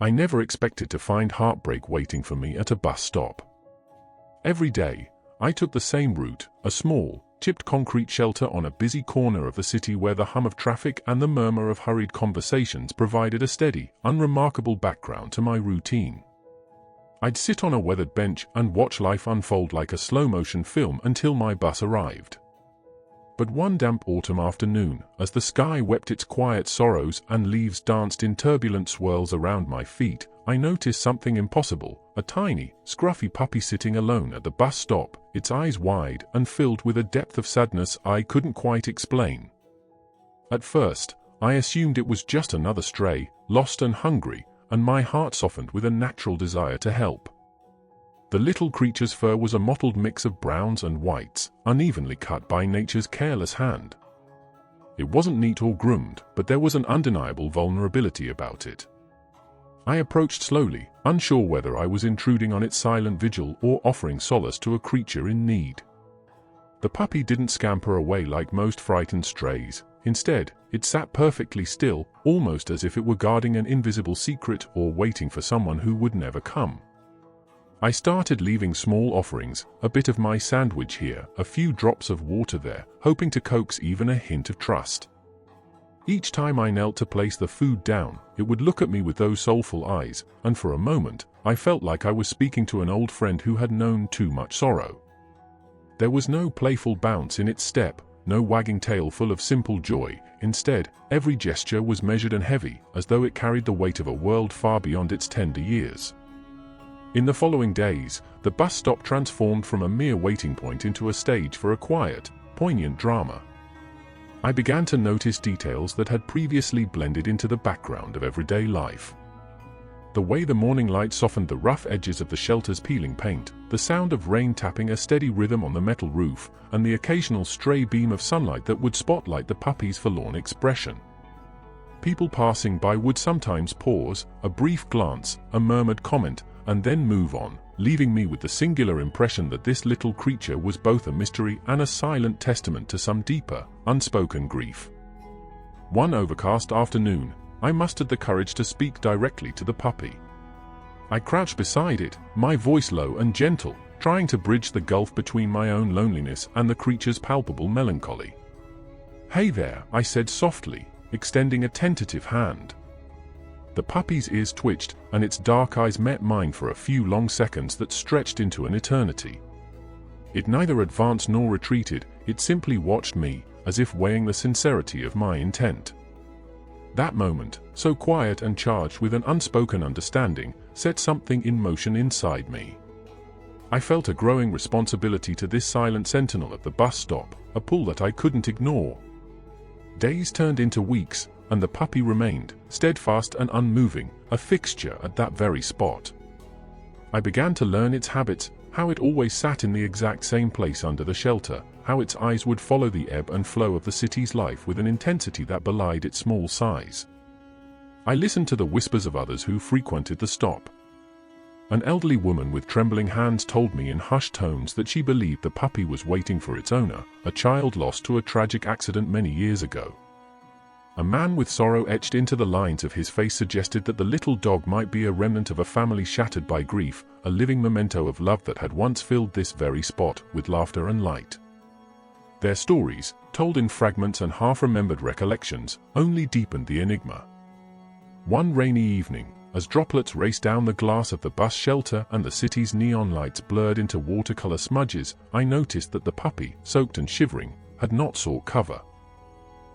I never expected to find heartbreak waiting for me at a bus stop. Every day, I took the same route, a small, chipped concrete shelter on a busy corner of the city where the hum of traffic and the murmur of hurried conversations provided a steady, unremarkable background to my routine. I'd sit on a weathered bench and watch life unfold like a slow-motion film until my bus arrived. But one damp autumn afternoon, as the sky wept its quiet sorrows and leaves danced in turbulent swirls around my feet, I noticed something impossible, a tiny, scruffy puppy sitting alone at the bus stop, its eyes wide and filled with a depth of sadness I couldn't quite explain. At first, I assumed it was just another stray, lost and hungry, and my heart softened with a natural desire to help. The little creature's fur was a mottled mix of browns and whites, unevenly cut by nature's careless hand. It wasn't neat or groomed, but there was an undeniable vulnerability about it. I approached slowly, unsure whether I was intruding on its silent vigil or offering solace to a creature in need. The puppy didn't scamper away like most frightened strays. Instead, it sat perfectly still, almost as if it were guarding an invisible secret or waiting for someone who would never come. I started leaving small offerings, a bit of my sandwich here, a few drops of water there, hoping to coax even a hint of trust. Each time I knelt to place the food down, it would look at me with those soulful eyes, and for a moment, I felt like I was speaking to an old friend who had known too much sorrow. There was no playful bounce in its step, no wagging tail full of simple joy. Instead, every gesture was measured and heavy, as though it carried the weight of a world far beyond its tender years. In the following days, the bus stop transformed from a mere waiting point into a stage for a quiet, poignant drama. I began to notice details that had previously blended into the background of everyday life. The way the morning light softened the rough edges of the shelter's peeling paint, the sound of rain tapping a steady rhythm on the metal roof, and the occasional stray beam of sunlight that would spotlight the puppy's forlorn expression. People passing by would sometimes pause, a brief glance, a murmured comment, and then move on, leaving me with the singular impression that this little creature was both a mystery and a silent testament to some deeper, unspoken grief. One overcast afternoon, I mustered the courage to speak directly to the puppy. I crouched beside it, my voice low and gentle, trying to bridge the gulf between my own loneliness and the creature's palpable melancholy. "Hey there," I said softly, extending a tentative hand. The puppy's ears twitched, and its dark eyes met mine for a few long seconds that stretched into an eternity. It neither advanced nor retreated, it simply watched me, as if weighing the sincerity of my intent. That moment, so quiet and charged with an unspoken understanding, set something in motion inside me. I felt a growing responsibility to this silent sentinel at the bus stop, a pull that I couldn't ignore. Days turned into weeks, and the puppy remained, steadfast and unmoving, a fixture at that very spot. I began to learn its habits, how it always sat in the exact same place under the shelter, how its eyes would follow the ebb and flow of the city's life with an intensity that belied its small size. I listened to the whispers of others who frequented the stop. An elderly woman with trembling hands told me in hushed tones that she believed the puppy was waiting for its owner, a child lost to a tragic accident many years ago. A man with sorrow etched into the lines of his face suggested that the little dog might be a remnant of a family shattered by grief, a living memento of love that had once filled this very spot with laughter and light. Their stories, told in fragments and half-remembered recollections, only deepened the enigma. One rainy evening, as droplets raced down the glass of the bus shelter and the city's neon lights blurred into watercolor smudges, I noticed that the puppy, soaked and shivering, had not sought cover.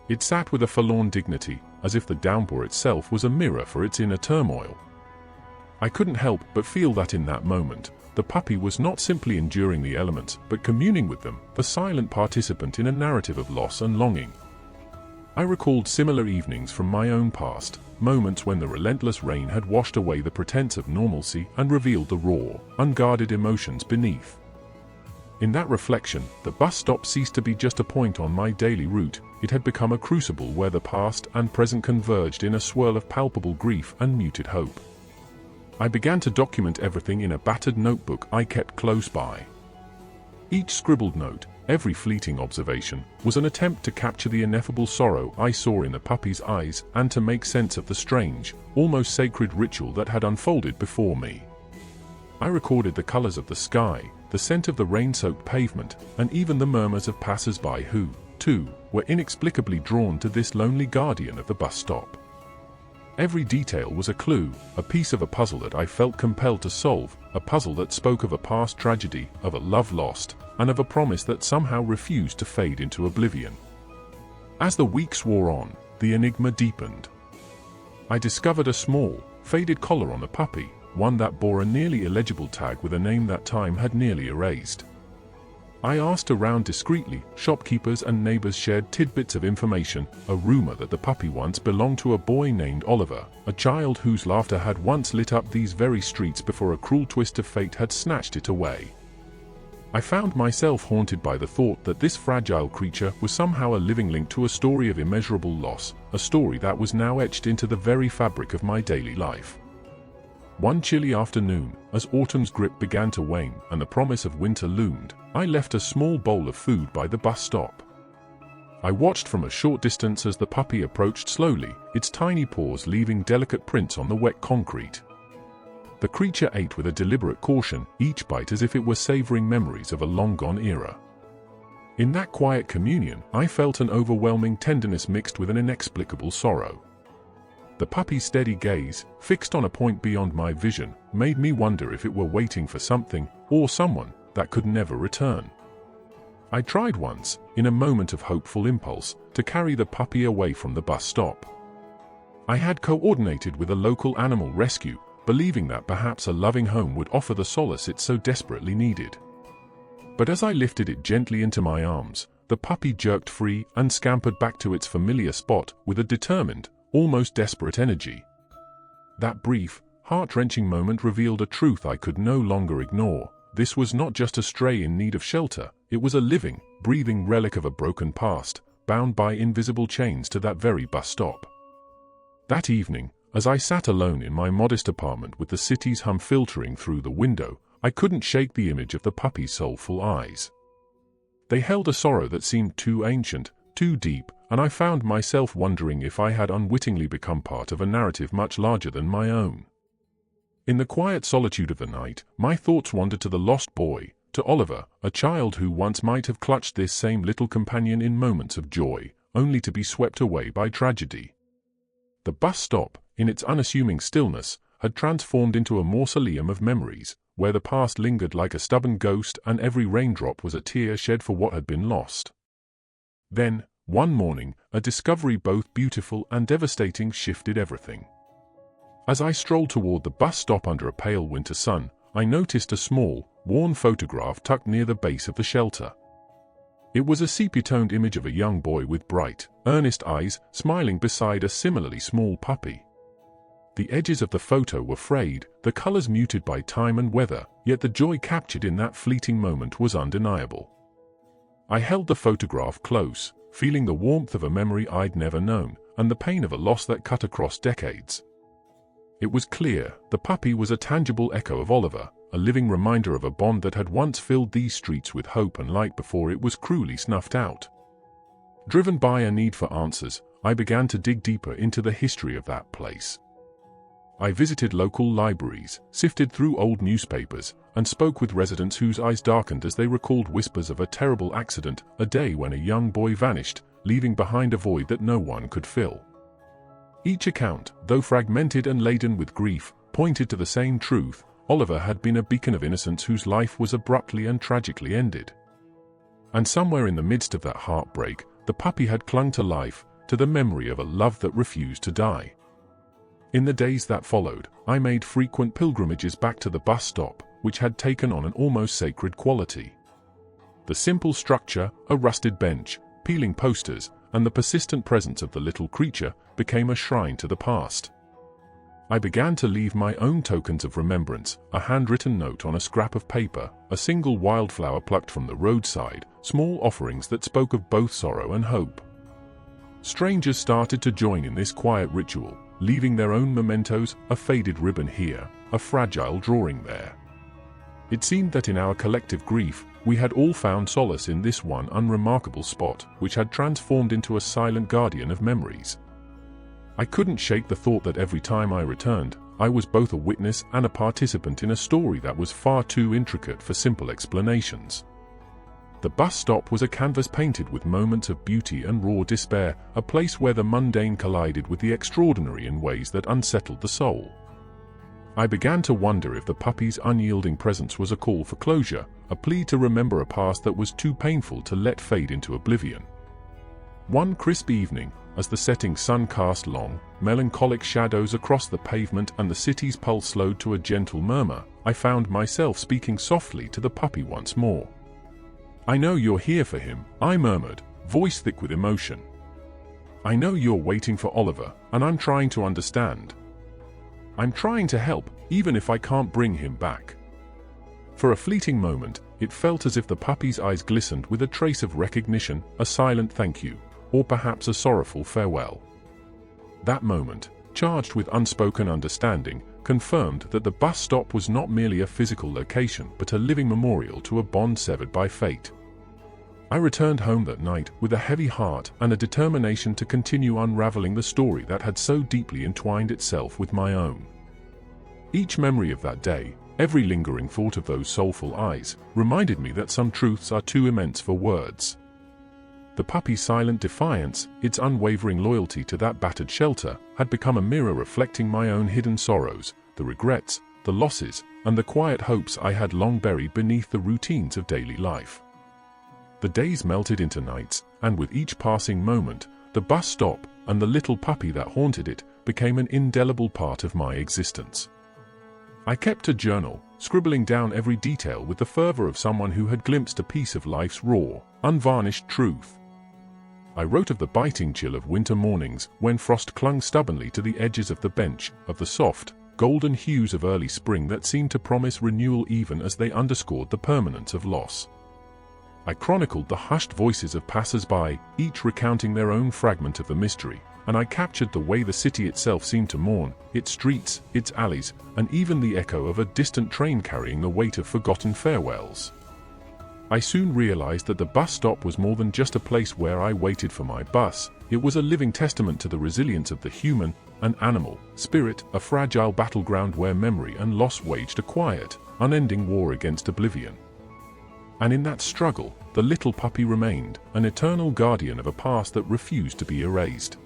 It sat with a forlorn dignity, as if the downpour itself was a mirror for its inner turmoil. I couldn't help but feel that in that moment, the puppy was not simply enduring the elements, but communing with them, the silent participant in a narrative of loss and longing. I recalled similar evenings from my own past, moments when the relentless rain had washed away the pretense of normalcy and revealed the raw, unguarded emotions beneath. In that reflection, the bus stop ceased to be just a point on my daily route. It had become a crucible where the past and present converged in a swirl of palpable grief and muted hope. I began to document everything in a battered notebook I kept close by. Each scribbled note, every fleeting observation, was an attempt to capture the ineffable sorrow I saw in the puppy's eyes and to make sense of the strange, almost sacred ritual that had unfolded before me. I recorded the colors of the sky, the scent of the rain-soaked pavement, and even the murmurs of passers-by who, too, were inexplicably drawn to this lonely guardian of the bus stop. Every detail was a clue, a piece of a puzzle that I felt compelled to solve, a puzzle that spoke of a past tragedy, of a love lost, and of a promise that somehow refused to fade into oblivion. As the weeks wore on, the enigma deepened. I discovered a small, faded collar on the puppy, one that bore a nearly illegible tag with a name that time had nearly erased. I asked around discreetly, shopkeepers and neighbors shared tidbits of information, a rumor that the puppy once belonged to a boy named Oliver, a child whose laughter had once lit up these very streets before a cruel twist of fate had snatched it away. I found myself haunted by the thought that this fragile creature was somehow a living link to a story of immeasurable loss, a story that was now etched into the very fabric of my daily life. One chilly afternoon, as autumn's grip began to wane and the promise of winter loomed, I left a small bowl of food by the bus stop. I watched from a short distance as the puppy approached slowly, its tiny paws leaving delicate prints on the wet concrete. The creature ate with a deliberate caution, each bite as if it were savoring memories of a long-gone era. In that quiet communion, I felt an overwhelming tenderness mixed with an inexplicable sorrow. The puppy's steady gaze, fixed on a point beyond my vision, made me wonder if it were waiting for something, or someone, that could never return. I tried once, in a moment of hopeful impulse, to carry the puppy away from the bus stop. I had coordinated with a local animal rescue, believing that perhaps a loving home would offer the solace it so desperately needed. But as I lifted it gently into my arms, the puppy jerked free and scampered back to its familiar spot with a determined, almost desperate energy. That brief, heart-wrenching moment revealed a truth I could no longer ignore. This was not just a stray in need of shelter, it was a living, breathing relic of a broken past, bound by invisible chains to that very bus stop. That evening, as I sat alone in my modest apartment with the city's hum filtering through the window, I couldn't shake the image of the puppy's soulful eyes. They held a sorrow that seemed too ancient, too deep, and I found myself wondering if I had unwittingly become part of a narrative much larger than my own. In the quiet solitude of the night, my thoughts wandered to the lost boy, to Oliver, a child who once might have clutched this same little companion in moments of joy, only to be swept away by tragedy. The bus stop, in its unassuming stillness, had transformed into a mausoleum of memories, where the past lingered like a stubborn ghost and every raindrop was a tear shed for what had been lost. Then, one morning, a discovery both beautiful and devastating shifted everything. As I strolled toward the bus stop under a pale winter sun, I noticed a small, worn photograph tucked near the base of the shelter. It was a sepia-toned image of a young boy with bright, earnest eyes, smiling beside a similarly small puppy. The edges of the photo were frayed, the colors muted by time and weather, yet the joy captured in that fleeting moment was undeniable. I held the photograph close, feeling the warmth of a memory I'd never known, and the pain of a loss that cut across decades. It was clear, the puppy was a tangible echo of Oliver, a living reminder of a bond that had once filled these streets with hope and light before it was cruelly snuffed out. Driven by a need for answers, I began to dig deeper into the history of that place. I visited local libraries, sifted through old newspapers, and spoke with residents whose eyes darkened as they recalled whispers of a terrible accident, a day when a young boy vanished, leaving behind a void that no one could fill. Each account, though fragmented and laden with grief, pointed to the same truth: Oliver had been a beacon of innocence whose life was abruptly and tragically ended. And somewhere in the midst of that heartbreak, the puppy had clung to life, to the memory of a love that refused to die. In the days that followed, I made frequent pilgrimages back to the bus stop, which had taken on an almost sacred quality. The simple structure, a rusted bench, peeling posters, and the persistent presence of the little creature became a shrine to the past. I began to leave my own tokens of remembrance, a handwritten note on a scrap of paper, a single wildflower plucked from the roadside, small offerings that spoke of both sorrow and hope. Strangers started to join in this quiet ritual, leaving their own mementos, a faded ribbon here, a fragile drawing there. It seemed that in our collective grief, We had all found solace in this one unremarkable spot, which had transformed into a silent guardian of memories. I couldn't shake the thought that every time I returned, I was both a witness and a participant in a story that was far too intricate for simple explanations. The bus stop was a canvas painted with moments of beauty and raw despair, a place where the mundane collided with the extraordinary in ways that unsettled the soul. I began to wonder if the puppy's unyielding presence was a call for closure, a plea to remember a past that was too painful to let fade into oblivion. One crisp evening, as the setting sun cast long, melancholic shadows across the pavement and the city's pulse slowed to a gentle murmur, I found myself speaking softly to the puppy once more. "I know you're here for him," I murmured, voice thick with emotion. "I know you're waiting for Oliver, and I'm trying to understand. I'm trying to help, even if I can't bring him back." For a fleeting moment, it felt as if the puppy's eyes glistened with a trace of recognition, a silent thank you, or perhaps a sorrowful farewell. That moment, charged with unspoken understanding, confirmed that the bus stop was not merely a physical location but a living memorial to a bond severed by fate. I returned home that night with a heavy heart and a determination to continue unraveling the story that had so deeply entwined itself with my own. Each memory of that day, every lingering thought of those soulful eyes, reminded me that some truths are too immense for words. The puppy's silent defiance, its unwavering loyalty to that battered shelter, had become a mirror reflecting my own hidden sorrows, the regrets, the losses, and the quiet hopes I had long buried beneath the routines of daily life. The days melted into nights, and with each passing moment, the bus stop and the little puppy that haunted it became an indelible part of my existence. I kept a journal, scribbling down every detail with the fervor of someone who had glimpsed a piece of life's raw, unvarnished truth. I wrote of the biting chill of winter mornings when frost clung stubbornly to the edges of the bench, of the soft, golden hues of early spring that seemed to promise renewal even as they underscored the permanence of loss. I chronicled the hushed voices of passers-by, each recounting their own fragment of the mystery, and I captured the way the city itself seemed to mourn, its streets, its alleys, and even the echo of a distant train carrying the weight of forgotten farewells. I soon realized that the bus stop was more than just a place where I waited for my bus. It was a living testament to the resilience of the human and animal spirit, a fragile battleground where memory and loss waged a quiet, unending war against oblivion. And in that struggle, the little puppy remained, an eternal guardian of a past that refused to be erased.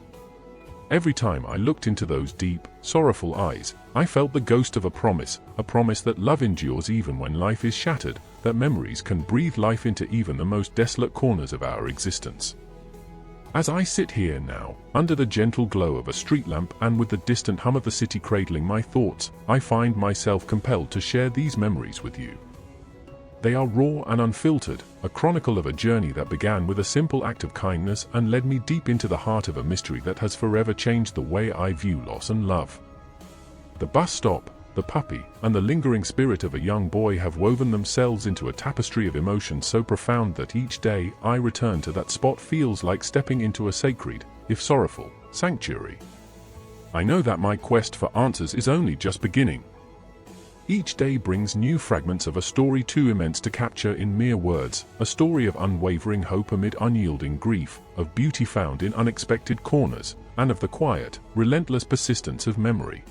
Every time I looked into those deep, sorrowful eyes, I felt the ghost of a promise that love endures even when life is shattered, that memories can breathe life into even the most desolate corners of our existence. As I sit here now, under the gentle glow of a street lamp and with the distant hum of the city cradling my thoughts, I find myself compelled to share these memories with you. They are raw and unfiltered, a chronicle of a journey that began with a simple act of kindness and led me deep into the heart of a mystery that has forever changed the way I view loss and love. The bus stop, the puppy, and the lingering spirit of a young boy have woven themselves into a tapestry of emotion so profound that each day I return to that spot feels like stepping into a sacred, if sorrowful, sanctuary. I know that my quest for answers is only just beginning. Each day brings new fragments of a story too immense to capture in mere words, a story of unwavering hope amid unyielding grief, of beauty found in unexpected corners, and of the quiet, relentless persistence of memory.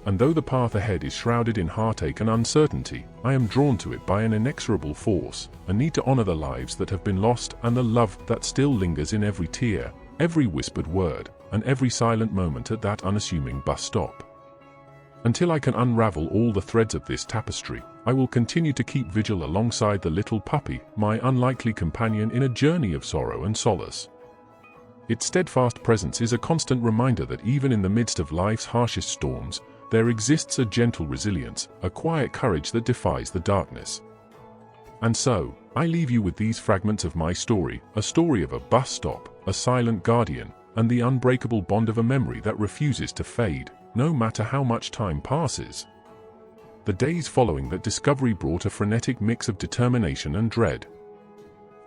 And though the path ahead is shrouded in heartache and uncertainty, I am drawn to it by an inexorable force, a need to honor the lives that have been lost and the love that still lingers in every tear, every whispered word, and every silent moment at that unassuming bus stop. Until I can unravel all the threads of this tapestry, I will continue to keep vigil alongside the little puppy, my unlikely companion in a journey of sorrow and solace. Its steadfast presence is a constant reminder that even in the midst of life's harshest storms, there exists a gentle resilience, a quiet courage that defies the darkness. And so, I leave you with these fragments of my story, a story of a bus stop, a silent guardian, and the unbreakable bond of a memory that refuses to fade, no matter how much time passes. The days following that discovery brought a frenetic mix of determination and dread.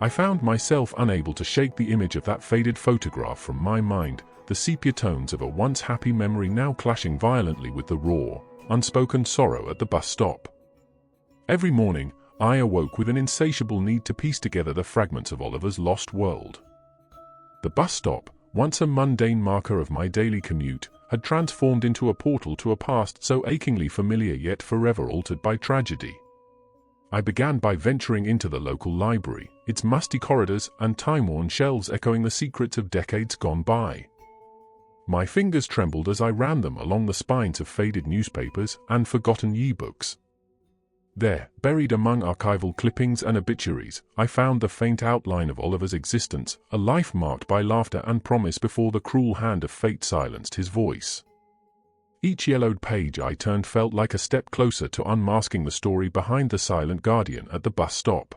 I found myself unable to shake the image of that faded photograph from my mind, the sepia tones of a once happy memory now clashing violently with the raw, unspoken sorrow at the bus stop. Every morning, I awoke with an insatiable need to piece together the fragments of Oliver's lost world. The bus stop, once a mundane marker of my daily commute, had transformed into a portal to a past so achingly familiar yet forever altered by tragedy. I began by venturing into the local library, its musty corridors and time-worn shelves echoing the secrets of decades gone by. My fingers trembled as I ran them along the spines of faded newspapers and forgotten ye-books. There, buried among archival clippings and obituaries, I found the faint outline of Oliver's existence, a life marked by laughter and promise before the cruel hand of fate silenced his voice. Each yellowed page I turned felt like a step closer to unmasking the story behind the silent guardian at the bus stop.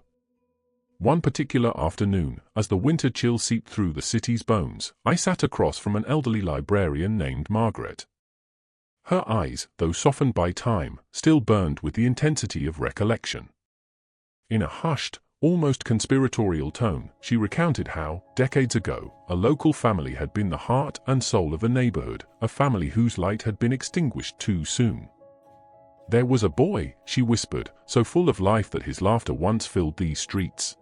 One particular afternoon, as the winter chill seeped through the city's bones, I sat across from an elderly librarian named Margaret. Her eyes, though softened by time, still burned with the intensity of recollection. In a hushed, almost conspiratorial tone, she recounted how, decades ago, a local family had been the heart and soul of the neighborhood, a family whose light had been extinguished too soon. There was a boy, she whispered, so full of life that his laughter once filled these streets.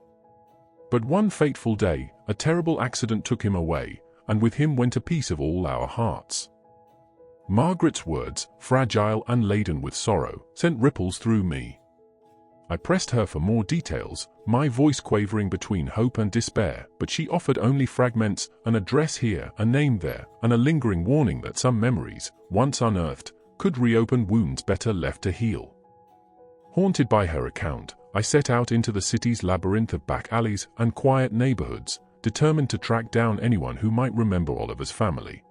But one fateful day, a terrible accident took him away, and with him went a piece of all our hearts. Margaret's words, fragile and laden with sorrow, sent ripples through me. I pressed her for more details, my voice quavering between hope and despair, but she offered only fragments, an address here, a name there, and a lingering warning that some memories, once unearthed, could reopen wounds better left to heal. Haunted by her account, I set out into the city's labyrinth of back alleys and quiet neighborhoods, determined to track down anyone who might remember Oliver's family.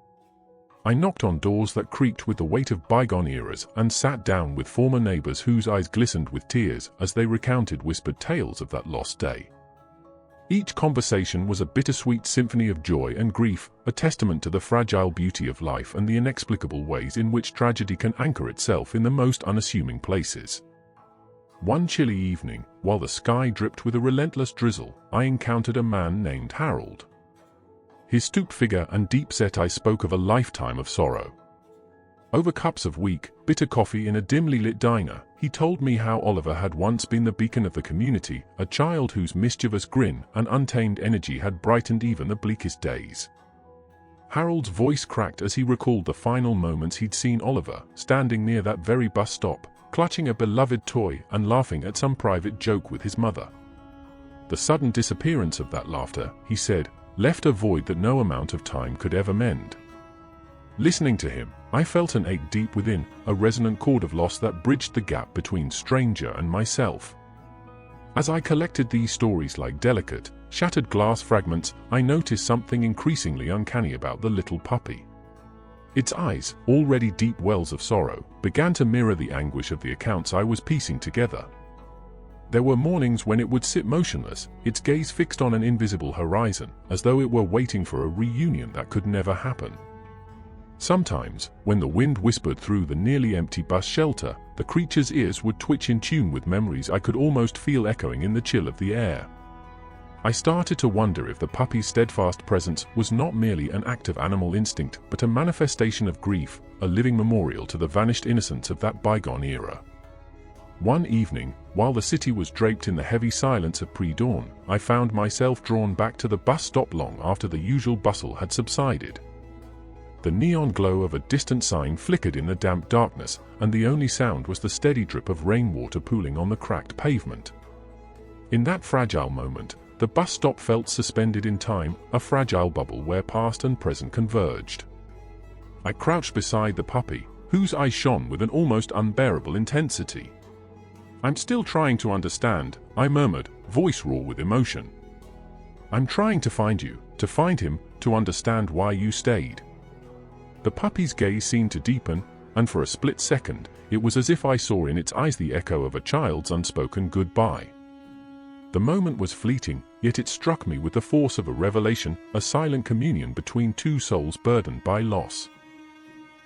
I knocked on doors that creaked with the weight of bygone eras and sat down with former neighbors whose eyes glistened with tears as they recounted whispered tales of that lost day. Each conversation was a bittersweet symphony of joy and grief, a testament to the fragile beauty of life and the inexplicable ways in which tragedy can anchor itself in the most unassuming places. One chilly evening, while the sky dripped with a relentless drizzle, I encountered a man named Harold. His stooped figure and deep-set eyes spoke of a lifetime of sorrow. Over cups of weak, bitter coffee in a dimly lit diner, he told me how Oliver had once been the beacon of the community, a child whose mischievous grin and untamed energy had brightened even the bleakest days. Harold's voice cracked as he recalled the final moments he'd seen Oliver, standing near that very bus stop, clutching a beloved toy and laughing at some private joke with his mother. The sudden disappearance of that laughter, he said, left a void that no amount of time could ever mend. Listening to him, I felt an ache deep within, a resonant chord of loss that bridged the gap between stranger and myself. As I collected these stories like delicate, shattered glass fragments, I noticed something increasingly uncanny about the little puppy. Its eyes, already deep wells of sorrow, began to mirror the anguish of the accounts I was piecing together. There were mornings when it would sit motionless, its gaze fixed on an invisible horizon, as though it were waiting for a reunion that could never happen. Sometimes, when the wind whispered through the nearly empty bus shelter, the creature's ears would twitch in tune with memories I could almost feel echoing in the chill of the air. I started to wonder if the puppy's steadfast presence was not merely an act of animal instinct, but a manifestation of grief, a living memorial to the vanished innocence of that bygone era. One evening, while the city was draped in the heavy silence of pre-dawn, I found myself drawn back to the bus stop long after the usual bustle had subsided. The neon glow of a distant sign flickered in the damp darkness, and the only sound was the steady drip of rainwater pooling on the cracked pavement. In that fragile moment, the bus stop felt suspended in time, a fragile bubble where past and present converged. I crouched beside the puppy, whose eyes shone with an almost unbearable intensity. "I'm still trying to understand," I murmured, voice raw with emotion. "I'm trying to find you, to find him, to understand why you stayed." The puppy's gaze seemed to deepen, and for a split second, it was as if I saw in its eyes the echo of a child's unspoken goodbye. The moment was fleeting, yet it struck me with the force of a revelation, a silent communion between two souls burdened by loss.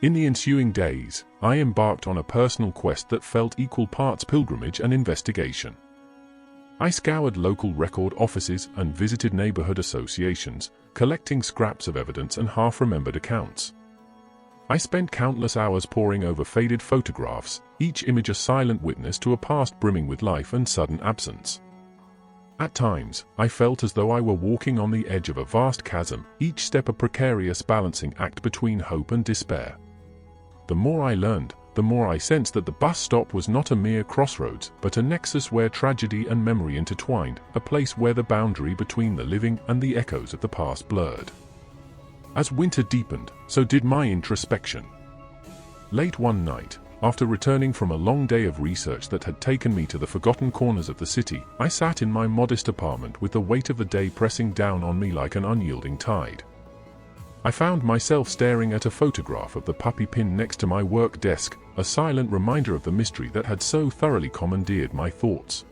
In the ensuing days, I embarked on a personal quest that felt equal parts pilgrimage and investigation. I scoured local record offices and visited neighborhood associations, collecting scraps of evidence and half-remembered accounts. I spent countless hours poring over faded photographs, each image a silent witness to a past brimming with life and sudden absence. At times, I felt as though I were walking on the edge of a vast chasm, each step a precarious balancing act between hope and despair. The more I learned, the more I sensed that the bus stop was not a mere crossroads, but a nexus where tragedy and memory intertwined, a place where the boundary between the living and the echoes of the past blurred. As winter deepened, so did my introspection. Late one night, after returning from a long day of research that had taken me to the forgotten corners of the city, I sat in my modest apartment with the weight of the day pressing down on me like an unyielding tide. I found myself staring at a photograph of the puppy pinned next to my work desk, a silent reminder of the mystery that had so thoroughly commandeered my thoughts.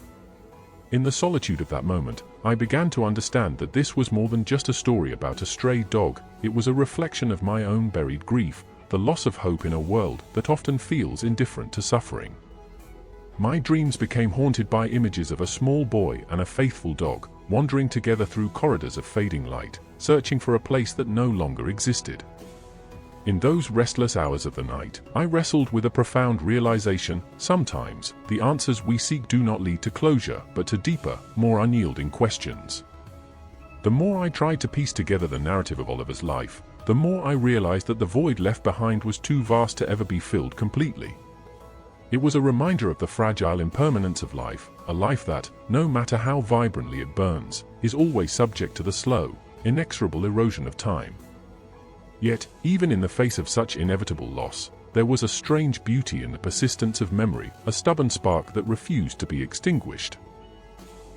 In the solitude of that moment, I began to understand that this was more than just a story about a stray dog. It was a reflection of my own buried grief, the loss of hope in a world that often feels indifferent to suffering. My dreams became haunted by images of a small boy and a faithful dog, wandering together through corridors of fading light, searching for a place that no longer existed. In those restless hours of the night, I wrestled with a profound realization: sometimes, the answers we seek do not lead to closure, but to deeper, more unyielding questions. The more I tried to piece together the narrative of Oliver's life, the more I realized that the void left behind was too vast to ever be filled completely. It was a reminder of the fragile impermanence of life, a life that, no matter how vibrantly it burns, is always subject to the slow, inexorable erosion of time. Yet, even in the face of such inevitable loss, there was a strange beauty in the persistence of memory, a stubborn spark that refused to be extinguished.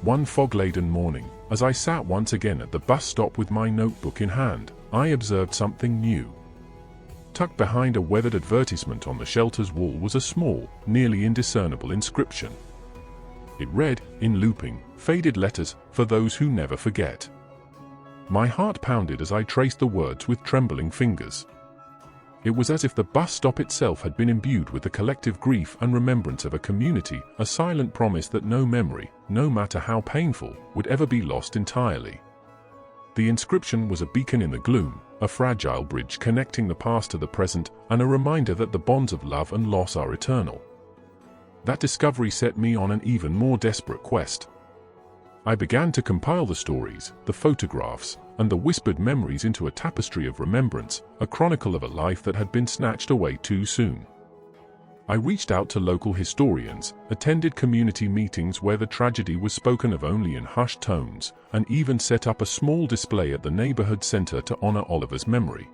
One fog-laden morning, as I sat once again at the bus stop with my notebook in hand, I observed something new. Tucked behind a weathered advertisement on the shelter's wall was a small, nearly indiscernible inscription. It read, in looping, faded letters, "For those who never forget." My heart pounded as I traced the words with trembling fingers. It was as if the bus stop itself had been imbued with the collective grief and remembrance of a community, a silent promise that no memory, no matter how painful, would ever be lost entirely. The inscription was a beacon in the gloom, a fragile bridge connecting the past to the present, and a reminder that the bonds of love and loss are eternal. That discovery set me on an even more desperate quest. I began to compile the stories, the photographs, and the whispered memories into a tapestry of remembrance, a chronicle of a life that had been snatched away too soon. I reached out to local historians, attended community meetings where the tragedy was spoken of only in hushed tones, and even set up a small display at the neighborhood center to honor Oliver's memory.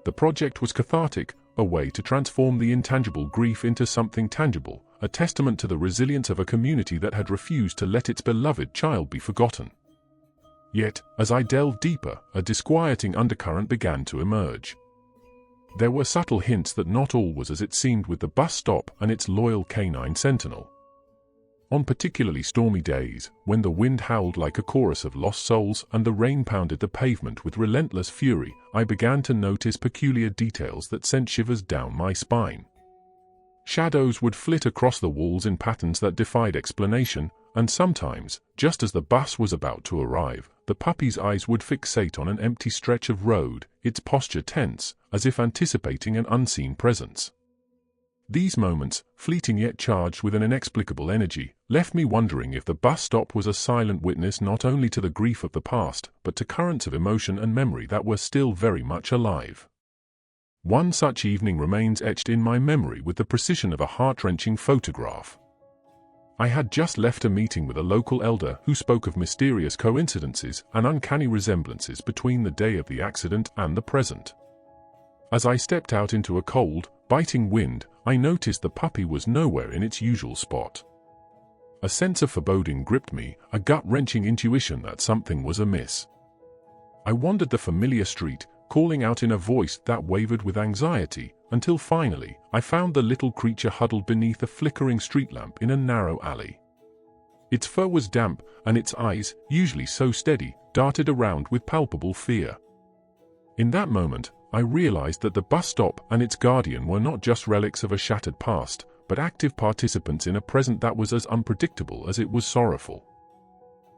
The project was cathartic, a way to transform the intangible grief into something tangible, a testament to the resilience of a community that had refused to let its beloved child be forgotten. Yet, as I delved deeper, a disquieting undercurrent began to emerge. There were subtle hints that not all was as it seemed with the bus stop and its loyal canine sentinel. On particularly stormy days, when the wind howled like a chorus of lost souls and the rain pounded the pavement with relentless fury, I began to notice peculiar details that sent shivers down my spine. Shadows would flit across the walls in patterns that defied explanation, and sometimes, just as the bus was about to arrive, the puppy's eyes would fixate on an empty stretch of road, its posture tense, as if anticipating an unseen presence. These moments, fleeting yet charged with an inexplicable energy, left me wondering if the bus stop was a silent witness not only to the grief of the past, but to currents of emotion and memory that were still very much alive. One such evening remains etched in my memory with the precision of a heart-wrenching photograph. I had just left a meeting with a local elder who spoke of mysterious coincidences and uncanny resemblances between the day of the accident and the present. As I stepped out into a cold, biting wind, I noticed the puppy was nowhere in its usual spot. A sense of foreboding gripped me, a gut-wrenching intuition that something was amiss. I wandered the familiar street, calling out in a voice that wavered with anxiety, until finally, I found the little creature huddled beneath a flickering street lamp in a narrow alley. Its fur was damp, and its eyes, usually so steady, darted around with palpable fear. In that moment, I realized that the bus stop and its guardian were not just relics of a shattered past, but active participants in a present that was as unpredictable as it was sorrowful.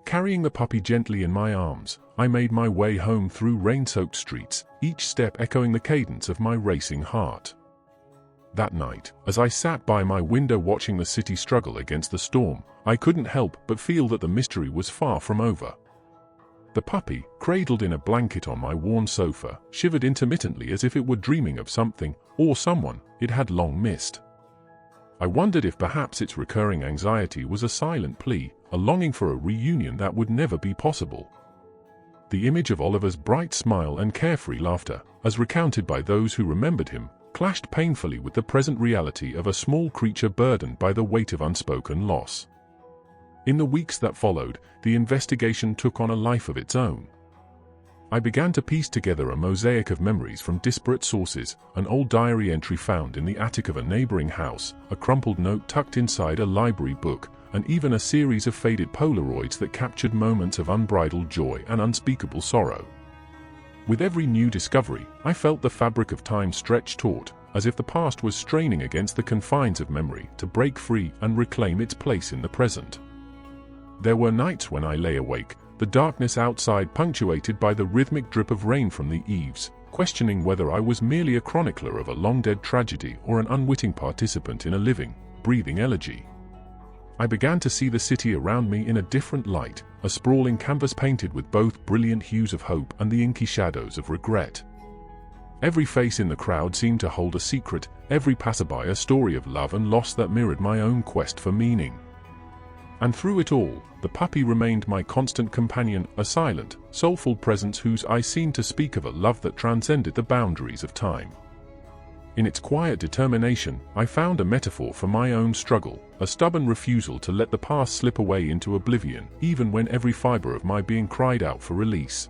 Carrying the puppy gently in my arms, I made my way home through rain-soaked streets, each step echoing the cadence of my racing heart. That night, as I sat by my window watching the city struggle against the storm, I couldn't help but feel that the mystery was far from over. The puppy, cradled in a blanket on my worn sofa, shivered intermittently as if it were dreaming of something, or someone, it had long missed. I wondered if perhaps its recurring anxiety was a silent plea, a longing for a reunion that would never be possible. The image of Oliver's bright smile and carefree laughter, as recounted by those who remembered him, clashed painfully with the present reality of a small creature burdened by the weight of unspoken loss. In the weeks that followed, the investigation took on a life of its own. I began to piece together a mosaic of memories from disparate sources, an old diary entry found in the attic of a neighboring house, a crumpled note tucked inside a library book, and even a series of faded Polaroids that captured moments of unbridled joy and unspeakable sorrow. With every new discovery, I felt the fabric of time stretch taut, as if the past was straining against the confines of memory to break free and reclaim its place in the present. There were nights when I lay awake, the darkness outside punctuated by the rhythmic drip of rain from the eaves, questioning whether I was merely a chronicler of a long-dead tragedy or an unwitting participant in a living, breathing elegy. I began to see the city around me in a different light, a sprawling canvas painted with both brilliant hues of hope and the inky shadows of regret. Every face in the crowd seemed to hold a secret, every passerby a story of love and loss that mirrored my own quest for meaning. And through it all, the puppy remained my constant companion, a silent, soulful presence whose eyes seemed to speak of a love that transcended the boundaries of time. In its quiet determination, I found a metaphor for my own struggle, a stubborn refusal to let the past slip away into oblivion, even when every fiber of my being cried out for release.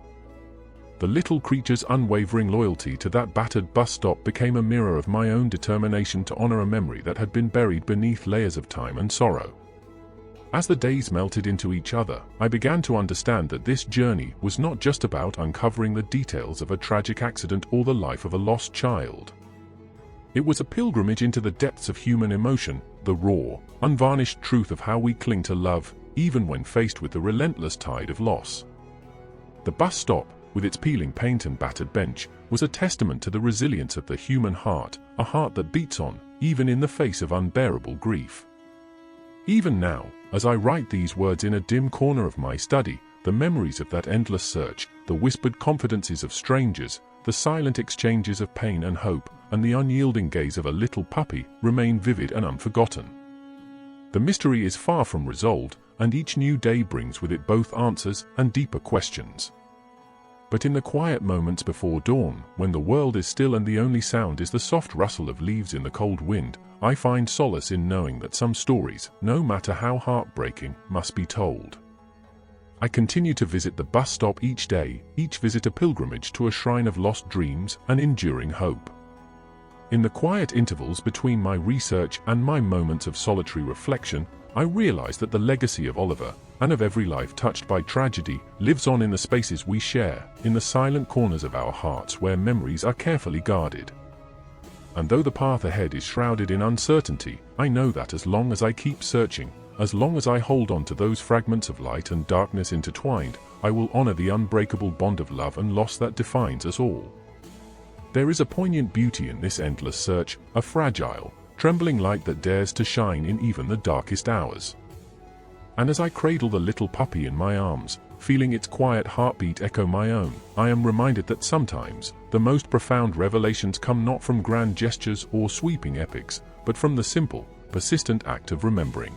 The little creature's unwavering loyalty to that battered bus stop became a mirror of my own determination to honor a memory that had been buried beneath layers of time and sorrow. As the days melted into each other, I began to understand that this journey was not just about uncovering the details of a tragic accident or the life of a lost child. It was a pilgrimage into the depths of human emotion, the raw, unvarnished truth of how we cling to love, even when faced with the relentless tide of loss. The bus stop, with its peeling paint and battered bench, was a testament to the resilience of the human heart, a heart that beats on, even in the face of unbearable grief. Even now, as I write these words in a dim corner of my study, the memories of that endless search, the whispered confidences of strangers, the silent exchanges of pain and hope, and the unyielding gaze of a little puppy remain vivid and unforgotten. The mystery is far from resolved, and each new day brings with it both answers and deeper questions. But in the quiet moments before dawn, when the world is still and the only sound is the soft rustle of leaves in the cold wind, I find solace in knowing that some stories, no matter how heartbreaking, must be told. I continue to visit the bus stop each day, each visit a pilgrimage to a shrine of lost dreams and enduring hope. In the quiet intervals between my research and my moments of solitary reflection, I realize that the legacy of Oliver, and of every life touched by tragedy, lives on in the spaces we share, in the silent corners of our hearts where memories are carefully guarded. And though the path ahead is shrouded in uncertainty, I know that as long as I keep searching, as long as I hold on to those fragments of light and darkness intertwined, I will honor the unbreakable bond of love and loss that defines us all. There is a poignant beauty in this endless search, a fragile, trembling light that dares to shine in even the darkest hours. And as I cradle the little puppy in my arms, feeling its quiet heartbeat echo my own, I am reminded that sometimes, the most profound revelations come not from grand gestures or sweeping epics, but from the simple, persistent act of remembering.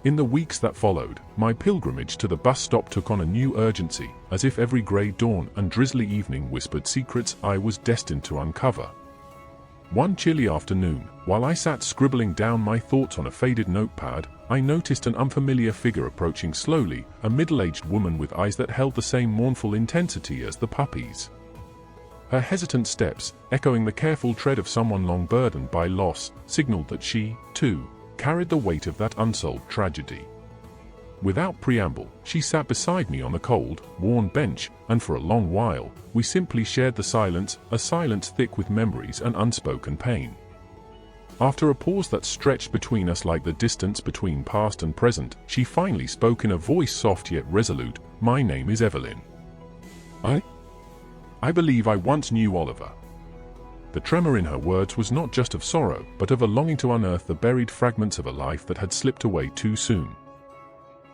In the weeks that followed, my pilgrimage to the bus stop took on a new urgency, as if every grey dawn and drizzly evening whispered secrets I was destined to uncover. One chilly afternoon, while I sat scribbling down my thoughts on a faded notepad, I noticed an unfamiliar figure approaching slowly, a middle-aged woman with eyes that held the same mournful intensity as the puppy's. Her hesitant steps, echoing the careful tread of someone long burdened by loss, signaled that she, too, carried the weight of that unsolved tragedy. Without preamble, she sat beside me on the cold, worn bench, and for a long while, we simply shared the silence, a silence thick with memories and unspoken pain. After a pause that stretched between us like the distance between past and present, she finally spoke in a voice soft yet resolute. "My name is Evelyn. I believe I once knew Oliver." The tremor in her words was not just of sorrow, but of a longing to unearth the buried fragments of a life that had slipped away too soon.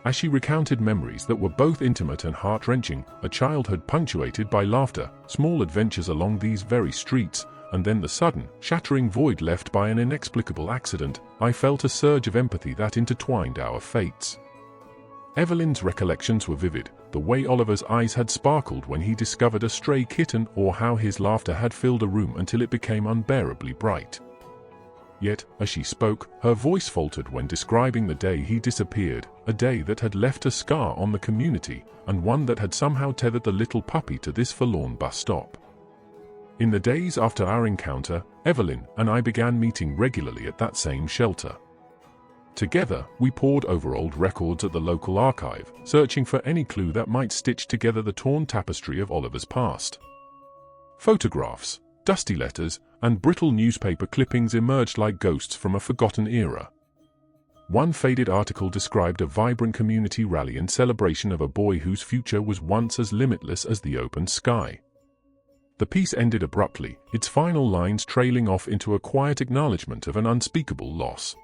As she recounted memories that were both intimate and heart-wrenching, a childhood punctuated by laughter, small adventures along these very streets, and then the sudden, shattering void left by an inexplicable accident, I felt a surge of empathy that intertwined our fates. Evelyn's recollections were vivid, the way Oliver's eyes had sparkled when he discovered a stray kitten, or how his laughter had filled a room until it became unbearably bright. Yet, as she spoke, her voice faltered when describing the day he disappeared, a day that had left a scar on the community, and one that had somehow tethered the little puppy to this forlorn bus stop. In the days after our encounter, Evelyn and I began meeting regularly at that same shelter. Together, we pored over old records at the local archive, searching for any clue that might stitch together the torn tapestry of Oliver's past. Photographs, dusty letters, and brittle newspaper clippings emerged like ghosts from a forgotten era. One faded article described a vibrant community rally in celebration of a boy whose future was once as limitless as the open sky. The piece ended abruptly, its final lines trailing off into a quiet acknowledgement of an unspeakable loss.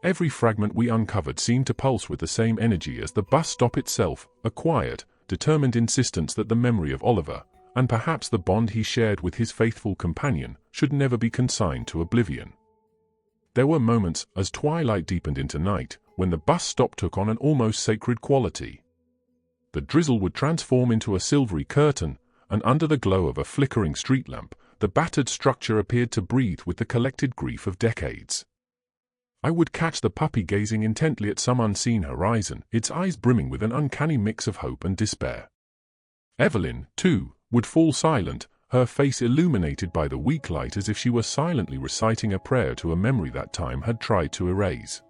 Every fragment we uncovered seemed to pulse with the same energy as the bus stop itself, a quiet, determined insistence that the memory of Oliver, and perhaps the bond he shared with his faithful companion, should never be consigned to oblivion. There were moments, as twilight deepened into night, when the bus stop took on an almost sacred quality. The drizzle would transform into a silvery curtain, and under the glow of a flickering street lamp, the battered structure appeared to breathe with the collected grief of decades. I would catch the puppy gazing intently at some unseen horizon, its eyes brimming with an uncanny mix of hope and despair. Evelyn, too, would fall silent, her face illuminated by the weak light as if she were silently reciting a prayer to a memory that time had tried to erase.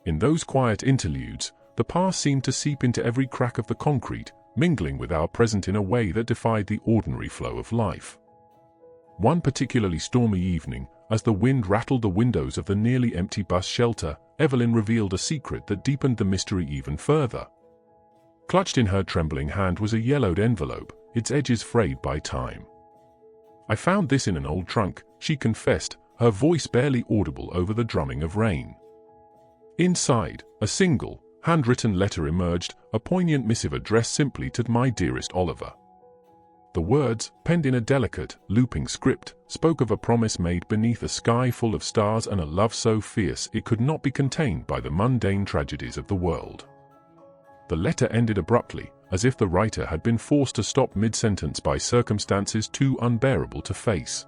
In those quiet interludes, the past seemed to seep into every crack of the concrete, mingling with our present in a way that defied the ordinary flow of life. One particularly stormy evening, as the wind rattled the windows of the nearly empty bus shelter, Evelyn revealed a secret that deepened the mystery even further. Clutched in her trembling hand was a yellowed envelope, its edges frayed by time. "I found this in an old trunk," she confessed, her voice barely audible over the drumming of rain. Inside, a single, handwritten letter emerged, a poignant missive addressed simply to "My dearest Oliver." The words, penned in a delicate, looping script, spoke of a promise made beneath a sky full of stars and a love so fierce it could not be contained by the mundane tragedies of the world. The letter ended abruptly, as if the writer had been forced to stop mid-sentence by circumstances too unbearable to face.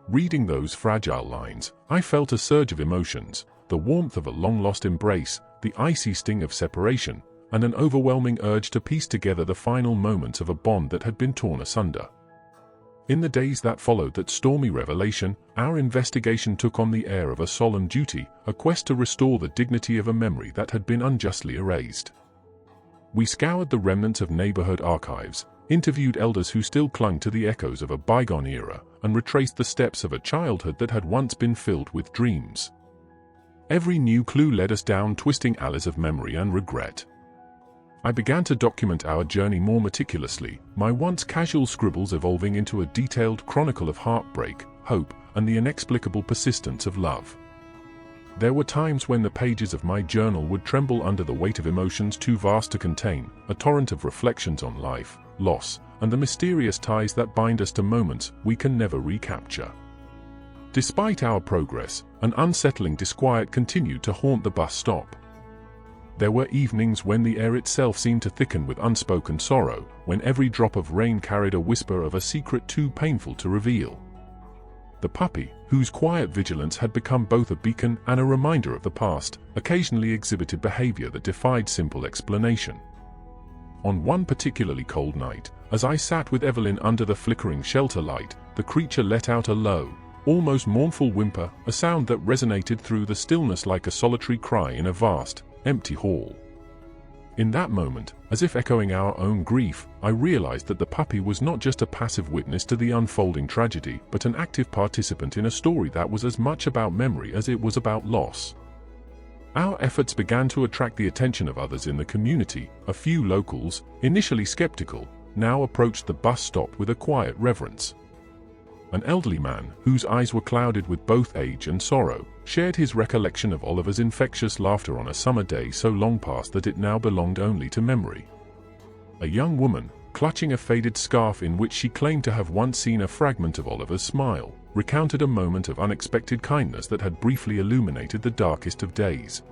Reading those fragile lines, I felt a surge of emotions, the warmth of a long-lost embrace, the icy sting of separation, and an overwhelming urge to piece together the final moments of a bond that had been torn asunder. In the days that followed that stormy revelation, our investigation took on the air of a solemn duty, a quest to restore the dignity of a memory that had been unjustly erased. We scoured the remnants of neighborhood archives, interviewed elders who still clung to the echoes of a bygone era, and retraced the steps of a childhood that had once been filled with dreams. Every new clue led us down twisting alleys of memory and regret. I began to document our journey more meticulously, my once casual scribbles evolving into a detailed chronicle of heartbreak, hope, and the inexplicable persistence of love. There were times when the pages of my journal would tremble under the weight of emotions too vast to contain, a torrent of reflections on life, loss, and the mysterious ties that bind us to moments we can never recapture. Despite our progress, an unsettling disquiet continued to haunt the bus stop. There were evenings when the air itself seemed to thicken with unspoken sorrow, when every drop of rain carried a whisper of a secret too painful to reveal. The puppy, whose quiet vigilance had become both a beacon and a reminder of the past, occasionally exhibited behavior that defied simple explanation. On one particularly cold night, as I sat with Evelyn under the flickering shelter light, the creature let out a low, almost mournful whimper, a sound that resonated through the stillness like a solitary cry in a vast, empty hall. In that moment, as if echoing our own grief, I realized that the puppy was not just a passive witness to the unfolding tragedy, but an active participant in a story that was as much about memory as it was about loss. Our efforts began to attract the attention of others in the community. A few locals, initially skeptical, now approached the bus stop with a quiet reverence. An elderly man, whose eyes were clouded with both age and sorrow, shared his recollection of Oliver's infectious laughter on a summer day so long past that it now belonged only to memory. A young woman, clutching a faded scarf in which she claimed to have once seen a fragment of Oliver's smile, recounted a moment of unexpected kindness that had briefly illuminated the darkest of days.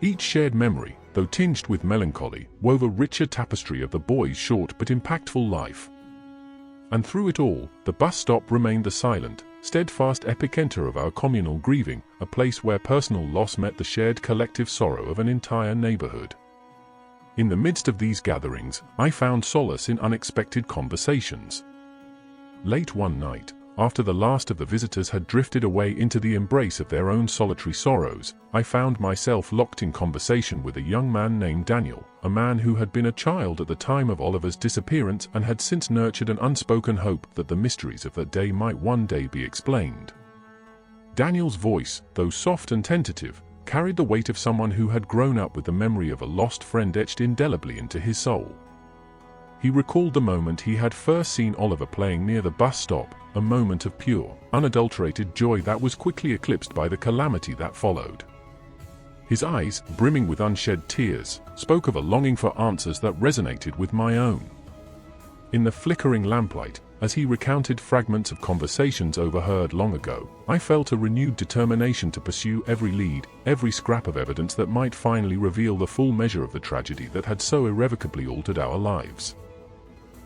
Each shared memory, though tinged with melancholy, wove a richer tapestry of the boy's short but impactful life. And through it all, the bus stop remained the silent, steadfast epicenter of our communal grieving, a place where personal loss met the shared collective sorrow of an entire neighborhood. In the midst of these gatherings, I found solace in unexpected conversations. Late one night, after the last of the visitors had drifted away into the embrace of their own solitary sorrows, I found myself locked in conversation with a young man named Daniel, a man who had been a child at the time of Oliver's disappearance and had since nurtured an unspoken hope that the mysteries of that day might one day be explained. Daniel's voice, though soft and tentative, carried the weight of someone who had grown up with the memory of a lost friend etched indelibly into his soul. He recalled the moment he had first seen Oliver playing near the bus stop, a moment of pure, unadulterated joy that was quickly eclipsed by the calamity that followed. His eyes, brimming with unshed tears, spoke of a longing for answers that resonated with my own. In the flickering lamplight, as he recounted fragments of conversations overheard long ago, I felt a renewed determination to pursue every lead, every scrap of evidence that might finally reveal the full measure of the tragedy that had so irrevocably altered our lives.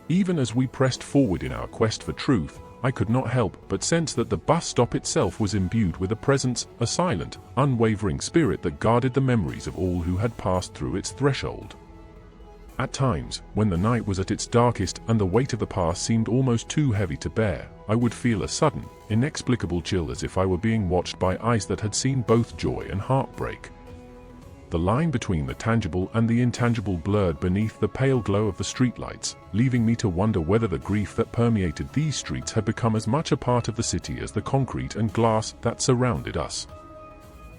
Even as we pressed forward in our quest for truth, I could not help but sense that the bus stop itself was imbued with a presence, a silent, unwavering spirit that guarded the memories of all who had passed through its threshold. At times, when the night was at its darkest and the weight of the past seemed almost too heavy to bear, I would feel a sudden, inexplicable chill as if I were being watched by eyes that had seen both joy and heartbreak. The line between the tangible and the intangible blurred beneath the pale glow of the streetlights, leaving me to wonder whether the grief that permeated these streets had become as much a part of the city as the concrete and glass that surrounded us.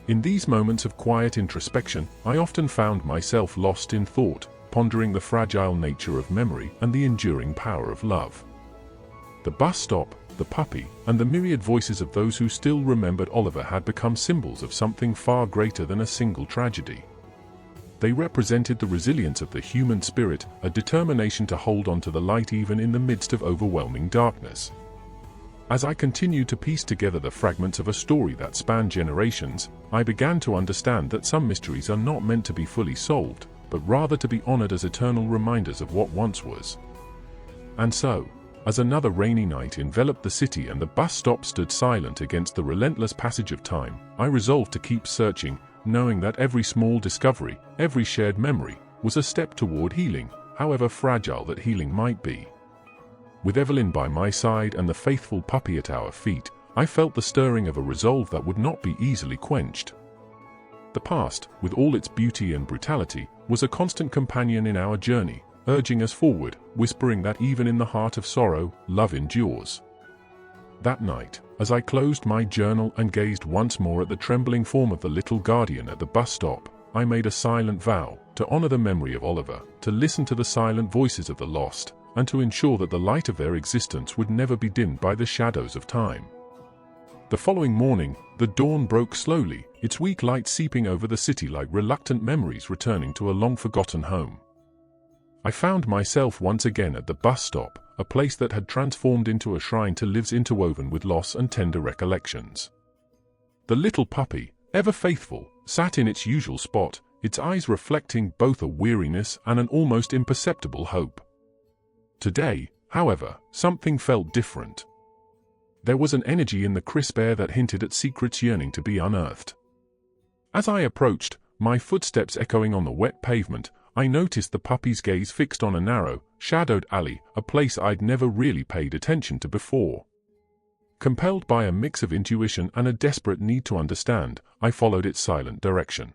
In these moments of quiet introspection, I often found myself lost in thought, pondering the fragile nature of memory and the enduring power of love. The bus stop, the puppy, and the myriad voices of those who still remembered Oliver had become symbols of something far greater than a single tragedy. They represented the resilience of the human spirit, a determination to hold on to the light even in the midst of overwhelming darkness. As I continued to piece together the fragments of a story that spanned generations, I began to understand that some mysteries are not meant to be fully solved, but rather to be honored as eternal reminders of what once was. And so, as another rainy night enveloped the city and the bus stop stood silent against the relentless passage of time, I resolved to keep searching, knowing that every small discovery, every shared memory, was a step toward healing, however fragile that healing might be. With Evelyn by my side and the faithful puppy at our feet, I felt the stirring of a resolve that would not be easily quenched. The past, with all its beauty and brutality, was a constant companion in our journey, urging us forward, whispering that even in the heart of sorrow, love endures. That night, as I closed my journal and gazed once more at the trembling form of the little guardian at the bus stop, I made a silent vow to honor the memory of Oliver, to listen to the silent voices of the lost, and to ensure that the light of their existence would never be dimmed by the shadows of time. The following morning, the dawn broke slowly, its weak light seeping over the city like reluctant memories returning to a long-forgotten home. I found myself once again at the bus stop, a place that had transformed into a shrine to lives interwoven with loss and tender recollections. The little puppy, ever faithful, sat in its usual spot, its eyes reflecting both a weariness and an almost imperceptible hope. Today, however, something felt different. There was an energy in the crisp air that hinted at secrets yearning to be unearthed. As I approached, my footsteps echoing on the wet pavement, I noticed the puppy's gaze fixed on a narrow, shadowed alley, a place I'd never really paid attention to before. Compelled by a mix of intuition and a desperate need to understand, I followed its silent direction.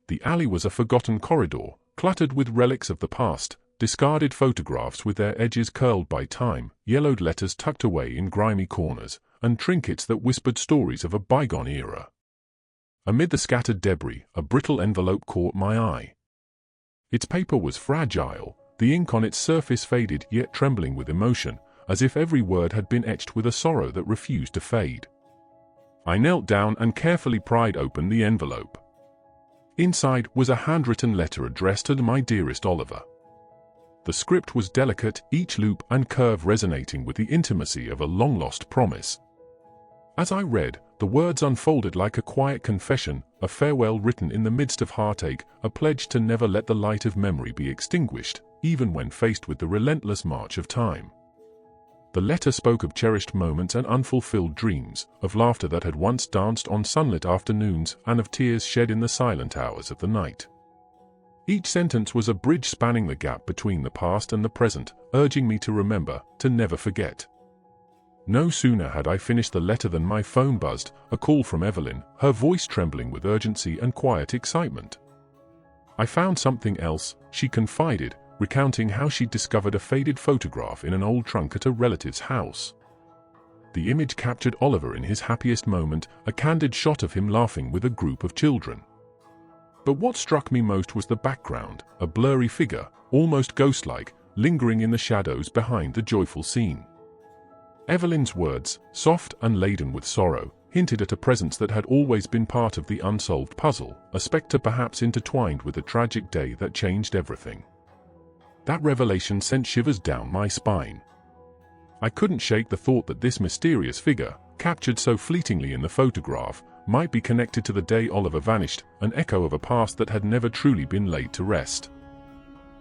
The alley was a forgotten corridor, cluttered with relics of the past, discarded photographs with their edges curled by time, yellowed letters tucked away in grimy corners, and trinkets that whispered stories of a bygone era. Amid the scattered debris, a brittle envelope caught my eye. Its paper was fragile, the ink on its surface faded yet trembling with emotion, as if every word had been etched with a sorrow that refused to fade. I knelt down and carefully pried open the envelope. Inside was a handwritten letter addressed to my dearest Oliver. The script was delicate, each loop and curve resonating with the intimacy of a long-lost promise. As I read, the words unfolded like a quiet confession, a farewell written in the midst of heartache, a pledge to never let the light of memory be extinguished, even when faced with the relentless march of time. The letter spoke of cherished moments and unfulfilled dreams, of laughter that had once danced on sunlit afternoons, and of tears shed in the silent hours of the night. Each sentence was a bridge spanning the gap between the past and the present, urging me to remember, to never forget. No sooner had I finished the letter than my phone buzzed, a call from Evelyn, her voice trembling with urgency and quiet excitement. "I found something else," she confided, recounting how she'd discovered a faded photograph in an old trunk at a relative's house. The image captured Oliver in his happiest moment, a candid shot of him laughing with a group of children. But what struck me most was the background, a blurry figure, almost ghost-like, lingering in the shadows behind the joyful scene. Evelyn's words, soft and laden with sorrow, hinted at a presence that had always been part of the unsolved puzzle, a spectre perhaps intertwined with a tragic day that changed everything. That revelation sent shivers down my spine. I couldn't shake the thought that this mysterious figure, captured so fleetingly in the photograph, might be connected to the day Oliver vanished, an echo of a past that had never truly been laid to rest.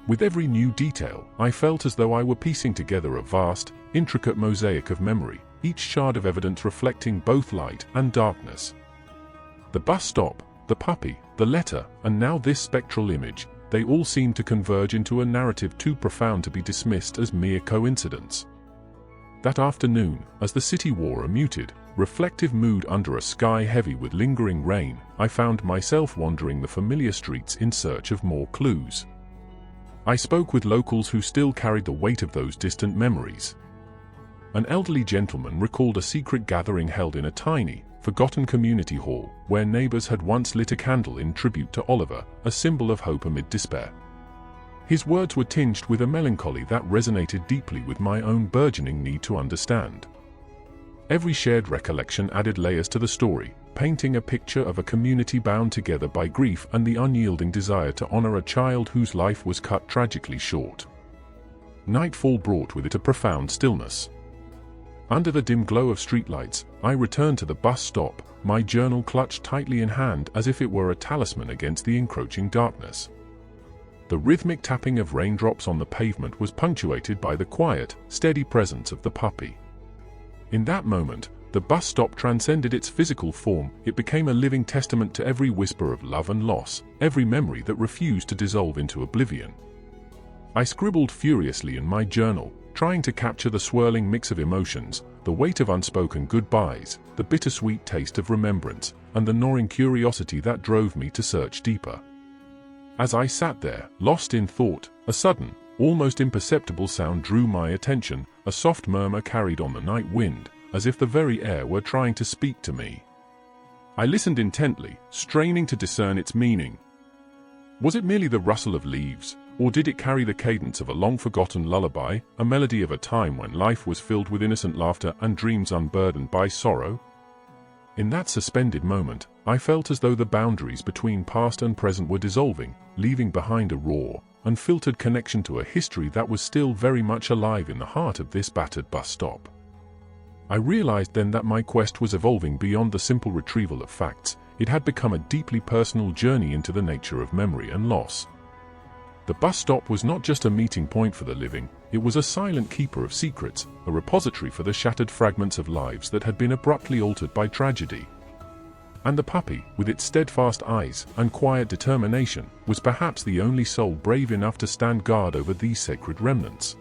With every new detail, I felt as though I were piecing together a vast, intricate mosaic of memory, each shard of evidence reflecting both light and darkness. The bus stop, the puppy, the letter, and now this spectral image, they all seemed to converge into a narrative too profound to be dismissed as mere coincidence. That afternoon, as the city wore a muted, reflective mood under a sky heavy with lingering rain, I found myself wandering the familiar streets in search of more clues. I spoke with locals who still carried the weight of those distant memories. An elderly gentleman recalled a secret gathering held in a tiny, forgotten community hall, where neighbors had once lit a candle in tribute to Oliver, a symbol of hope amid despair. His words were tinged with a melancholy that resonated deeply with my own burgeoning need to understand. Every shared recollection added layers to the story, painting a picture of a community bound together by grief and the unyielding desire to honor a child whose life was cut tragically short. Nightfall brought with it a profound stillness. Under the dim glow of streetlights, I returned to the bus stop, my journal clutched tightly in hand as if it were a talisman against the encroaching darkness. The rhythmic tapping of raindrops on the pavement was punctuated by the quiet, steady presence of the puppy. In that moment, the bus stop transcended its physical form, it became a living testament to every whisper of love and loss, every memory that refused to dissolve into oblivion. I scribbled furiously in my journal, trying to capture the swirling mix of emotions, the weight of unspoken goodbyes, the bittersweet taste of remembrance, and the gnawing curiosity that drove me to search deeper. As I sat there, lost in thought, a sudden, almost imperceptible sound drew my attention, a soft murmur carried on the night wind, as if the very air were trying to speak to me. I listened intently, straining to discern its meaning. Was it merely the rustle of leaves, or did it carry the cadence of a long-forgotten lullaby, a melody of a time when life was filled with innocent laughter and dreams unburdened by sorrow? In that suspended moment, I felt as though the boundaries between past and present were dissolving, leaving behind a raw, unfiltered connection to a history that was still very much alive in the heart of this battered bus stop. I realized then that my quest was evolving beyond the simple retrieval of facts. It had become a deeply personal journey into the nature of memory and loss. The bus stop was not just a meeting point for the living, it was a silent keeper of secrets, a repository for the shattered fragments of lives that had been abruptly altered by tragedy. And the puppy, with its steadfast eyes and quiet determination, was perhaps the only soul brave enough to stand guard over these sacred remnants.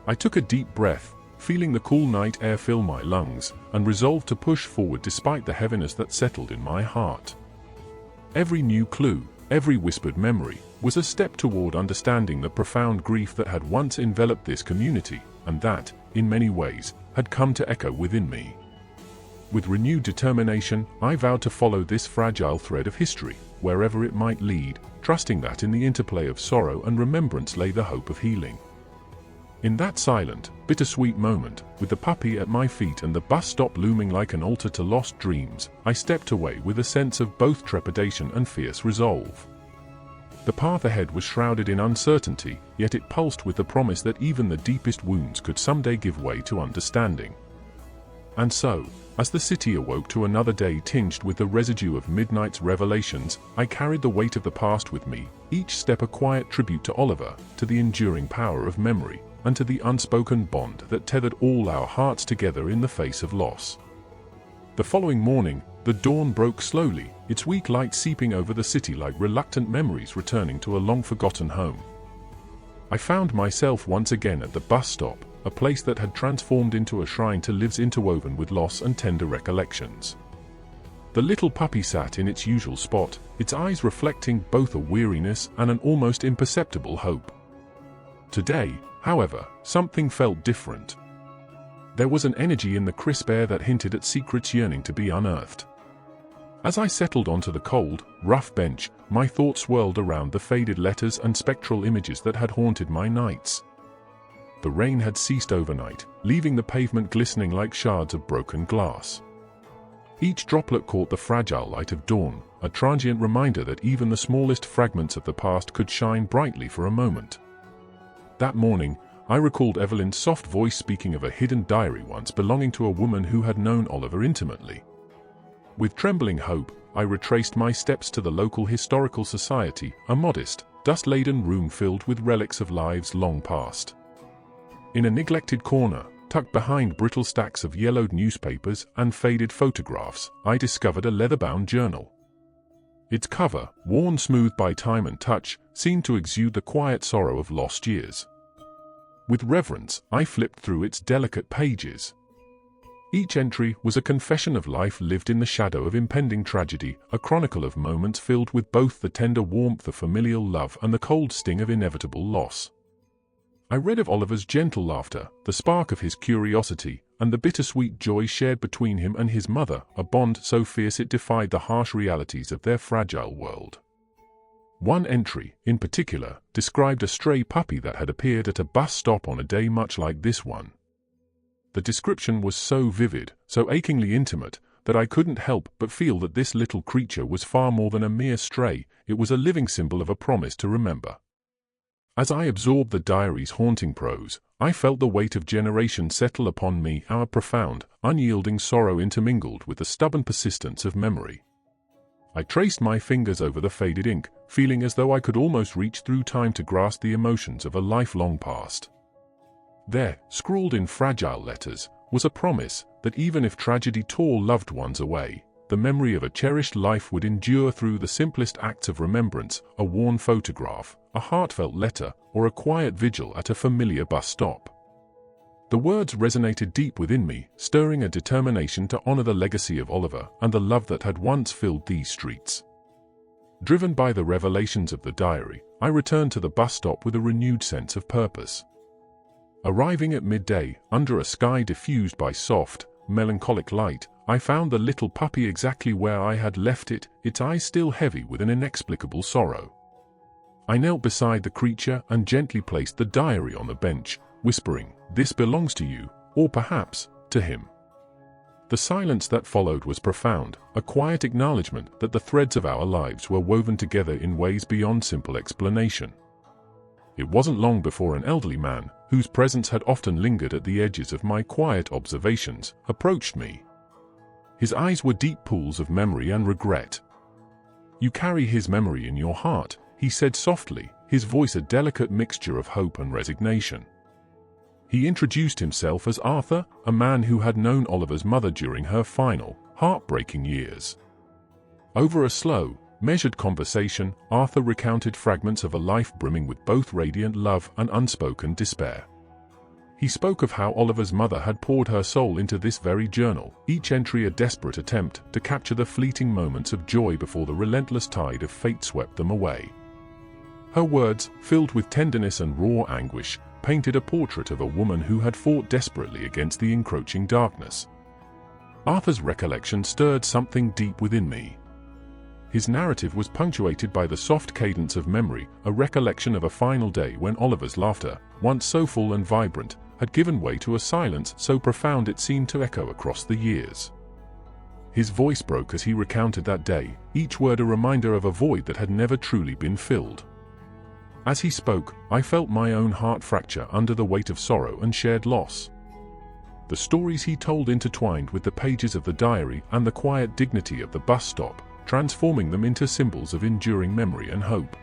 I took a deep breath, feeling the cool night air fill my lungs, and resolved to push forward despite the heaviness that settled in my heart. Every new clue, Every whispered memory was a step toward understanding the profound grief that had once enveloped this community, and that, in many ways, had come to echo within me. With renewed determination, I vowed to follow this fragile thread of history, wherever it might lead, trusting that in the interplay of sorrow and remembrance lay the hope of healing. In that silent, bittersweet moment, with the puppy at my feet and the bus stop looming like an altar to lost dreams, I stepped away with a sense of both trepidation and fierce resolve. The path ahead was shrouded in uncertainty, yet it pulsed with the promise that even the deepest wounds could someday give way to understanding. And so, as the city awoke to another day tinged with the residue of midnight's revelations, I carried the weight of the past with me, each step a quiet tribute to Oliver, to the enduring power of memory, and to the unspoken bond that tethered all our hearts together in the face of loss. The following morning, the dawn broke slowly, its weak light seeping over the city like reluctant memories returning to a long-forgotten home. I found myself once again at the bus stop, a place that had transformed into a shrine to lives interwoven with loss and tender recollections. The little puppy sat in its usual spot, its eyes reflecting both a weariness and an almost imperceptible hope. Today, however, something felt different. There was an energy in the crisp air that hinted at secrets yearning to be unearthed. As I settled onto the cold, rough bench, my thoughts swirled around the faded letters and spectral images that had haunted my nights. The rain had ceased overnight, leaving the pavement glistening like shards of broken glass. Each droplet caught the fragile light of dawn, a transient reminder that even the smallest fragments of the past could shine brightly for a moment. That morning, I recalled Evelyn's soft voice speaking of a hidden diary once belonging to a woman who had known Oliver intimately. With trembling hope, I retraced my steps to the local historical society, a modest, dust-laden room filled with relics of lives long past. In a neglected corner, tucked behind brittle stacks of yellowed newspapers and faded photographs, I discovered a leather-bound journal. Its cover, worn smooth by time and touch, seemed to exude the quiet sorrow of lost years. With reverence, I flipped through its delicate pages. Each entry was a confession of life lived in the shadow of impending tragedy, a chronicle of moments filled with both the tender warmth of familial love and the cold sting of inevitable loss. I read of Oliver's gentle laughter, the spark of his curiosity, and the bittersweet joy shared between him and his mother, a bond so fierce it defied the harsh realities of their fragile world. One entry, in particular, described a stray puppy that had appeared at a bus stop on a day much like this one. The description was so vivid, so achingly intimate, that I couldn't help but feel that this little creature was far more than a mere stray, it was a living symbol of a promise to remember. As I absorbed the diary's haunting prose, I felt the weight of generations settle upon me, our profound, unyielding sorrow intermingled with the stubborn persistence of memory. I traced my fingers over the faded ink, feeling as though I could almost reach through time to grasp the emotions of a lifelong past. There, scrawled in fragile letters, was a promise that even if tragedy tore loved ones away, the memory of a cherished life would endure through the simplest acts of remembrance, a worn photograph, a heartfelt letter, or a quiet vigil at a familiar bus stop. The words resonated deep within me, stirring a determination to honor the legacy of Oliver and the love that had once filled these streets. Driven by the revelations of the diary, I returned to the bus stop with a renewed sense of purpose. Arriving at midday, under a sky diffused by soft, melancholic light, I found the little puppy exactly where I had left it, its eyes still heavy with an inexplicable sorrow. I knelt beside the creature and gently placed the diary on the bench, whispering, "This belongs to you, or perhaps, to him." The silence that followed was profound, a quiet acknowledgement that the threads of our lives were woven together in ways beyond simple explanation. It wasn't long before an elderly man, whose presence had often lingered at the edges of my quiet observations, approached me. His eyes were deep pools of memory and regret. "You carry his memory in your heart," he said softly, his voice a delicate mixture of hope and resignation. He introduced himself as Arthur, a man who had known Oliver's mother during her final, heartbreaking years. Over a slow, measured conversation, Arthur recounted fragments of a life brimming with both radiant love and unspoken despair. He spoke of how Oliver's mother had poured her soul into this very journal, each entry a desperate attempt to capture the fleeting moments of joy before the relentless tide of fate swept them away. Her words, filled with tenderness and raw anguish, painted a portrait of a woman who had fought desperately against the encroaching darkness. Arthur's recollection stirred something deep within me. His narrative was punctuated by the soft cadence of memory, a recollection of a final day when Oliver's laughter, once so full and vibrant, had given way to a silence so profound it seemed to echo across the years. His voice broke as he recounted that day, each word a reminder of a void that had never truly been filled. As he spoke, I felt my own heart fracture under the weight of sorrow and shared loss. The stories he told intertwined with the pages of the diary and the quiet dignity of the bus stop, transforming them into symbols of enduring memory and hope.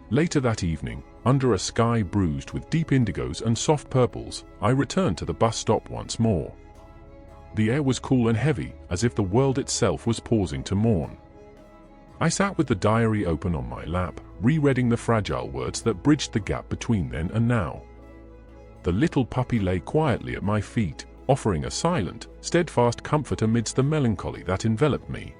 Later that evening, under a sky bruised with deep indigos and soft purples, I returned to the bus stop once more. The air was cool and heavy, as if the world itself was pausing to mourn. I sat with the diary open on my lap, rereading the fragile words that bridged the gap between then and now. The little puppy lay quietly at my feet, offering a silent, steadfast comfort amidst the melancholy that enveloped me.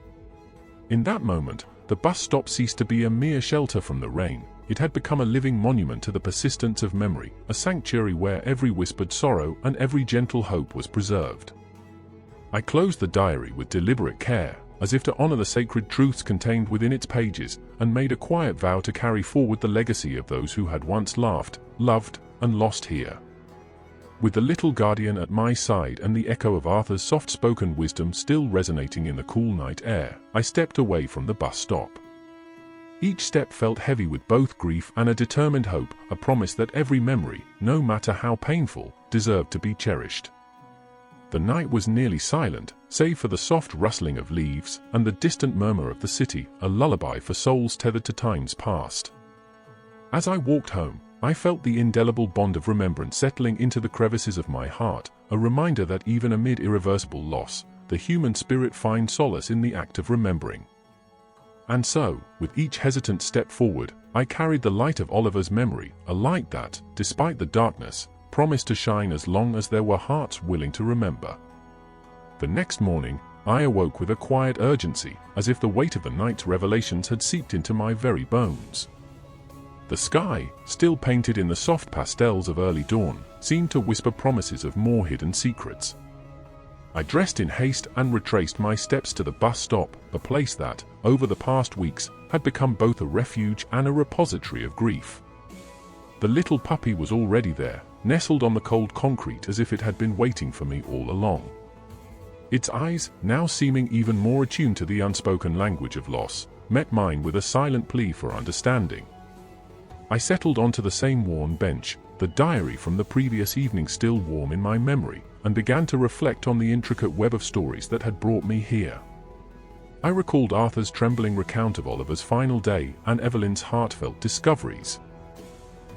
In that moment, the bus stop ceased to be a mere shelter from the rain. It had become a living monument to the persistence of memory, a sanctuary where every whispered sorrow and every gentle hope was preserved. I closed the diary with deliberate care, as if to honor the sacred truths contained within its pages, and made a quiet vow to carry forward the legacy of those who had once laughed, loved, and lost here. With the little guardian at my side and the echo of Arthur's soft-spoken wisdom still resonating in the cool night air, I stepped away from the bus stop. Each step felt heavy with both grief and a determined hope, a promise that every memory, no matter how painful, deserved to be cherished. The night was nearly silent, save for the soft rustling of leaves and the distant murmur of the city, a lullaby for souls tethered to times past. As I walked home, I felt the indelible bond of remembrance settling into the crevices of my heart, a reminder that even amid irreversible loss, the human spirit finds solace in the act of remembering. And so, with each hesitant step forward, I carried the light of Oliver's memory, a light that, despite the darkness, promised to shine as long as there were hearts willing to remember. The next morning, I awoke with a quiet urgency, as if the weight of the night's revelations had seeped into my very bones. The sky, still painted in the soft pastels of early dawn, seemed to whisper promises of more hidden secrets. I dressed in haste and retraced my steps to the bus stop, a place that, over the past weeks, had become both a refuge and a repository of grief. The little puppy was already there, nestled on the cold concrete as if it had been waiting for me all along. Its eyes, now seeming even more attuned to the unspoken language of loss, met mine with a silent plea for understanding. I settled onto the same worn bench, the diary from the previous evening still warm in my memory, and began to reflect on the intricate web of stories that had brought me here. I recalled Arthur's trembling recount of Oliver's final day and Evelyn's heartfelt discoveries.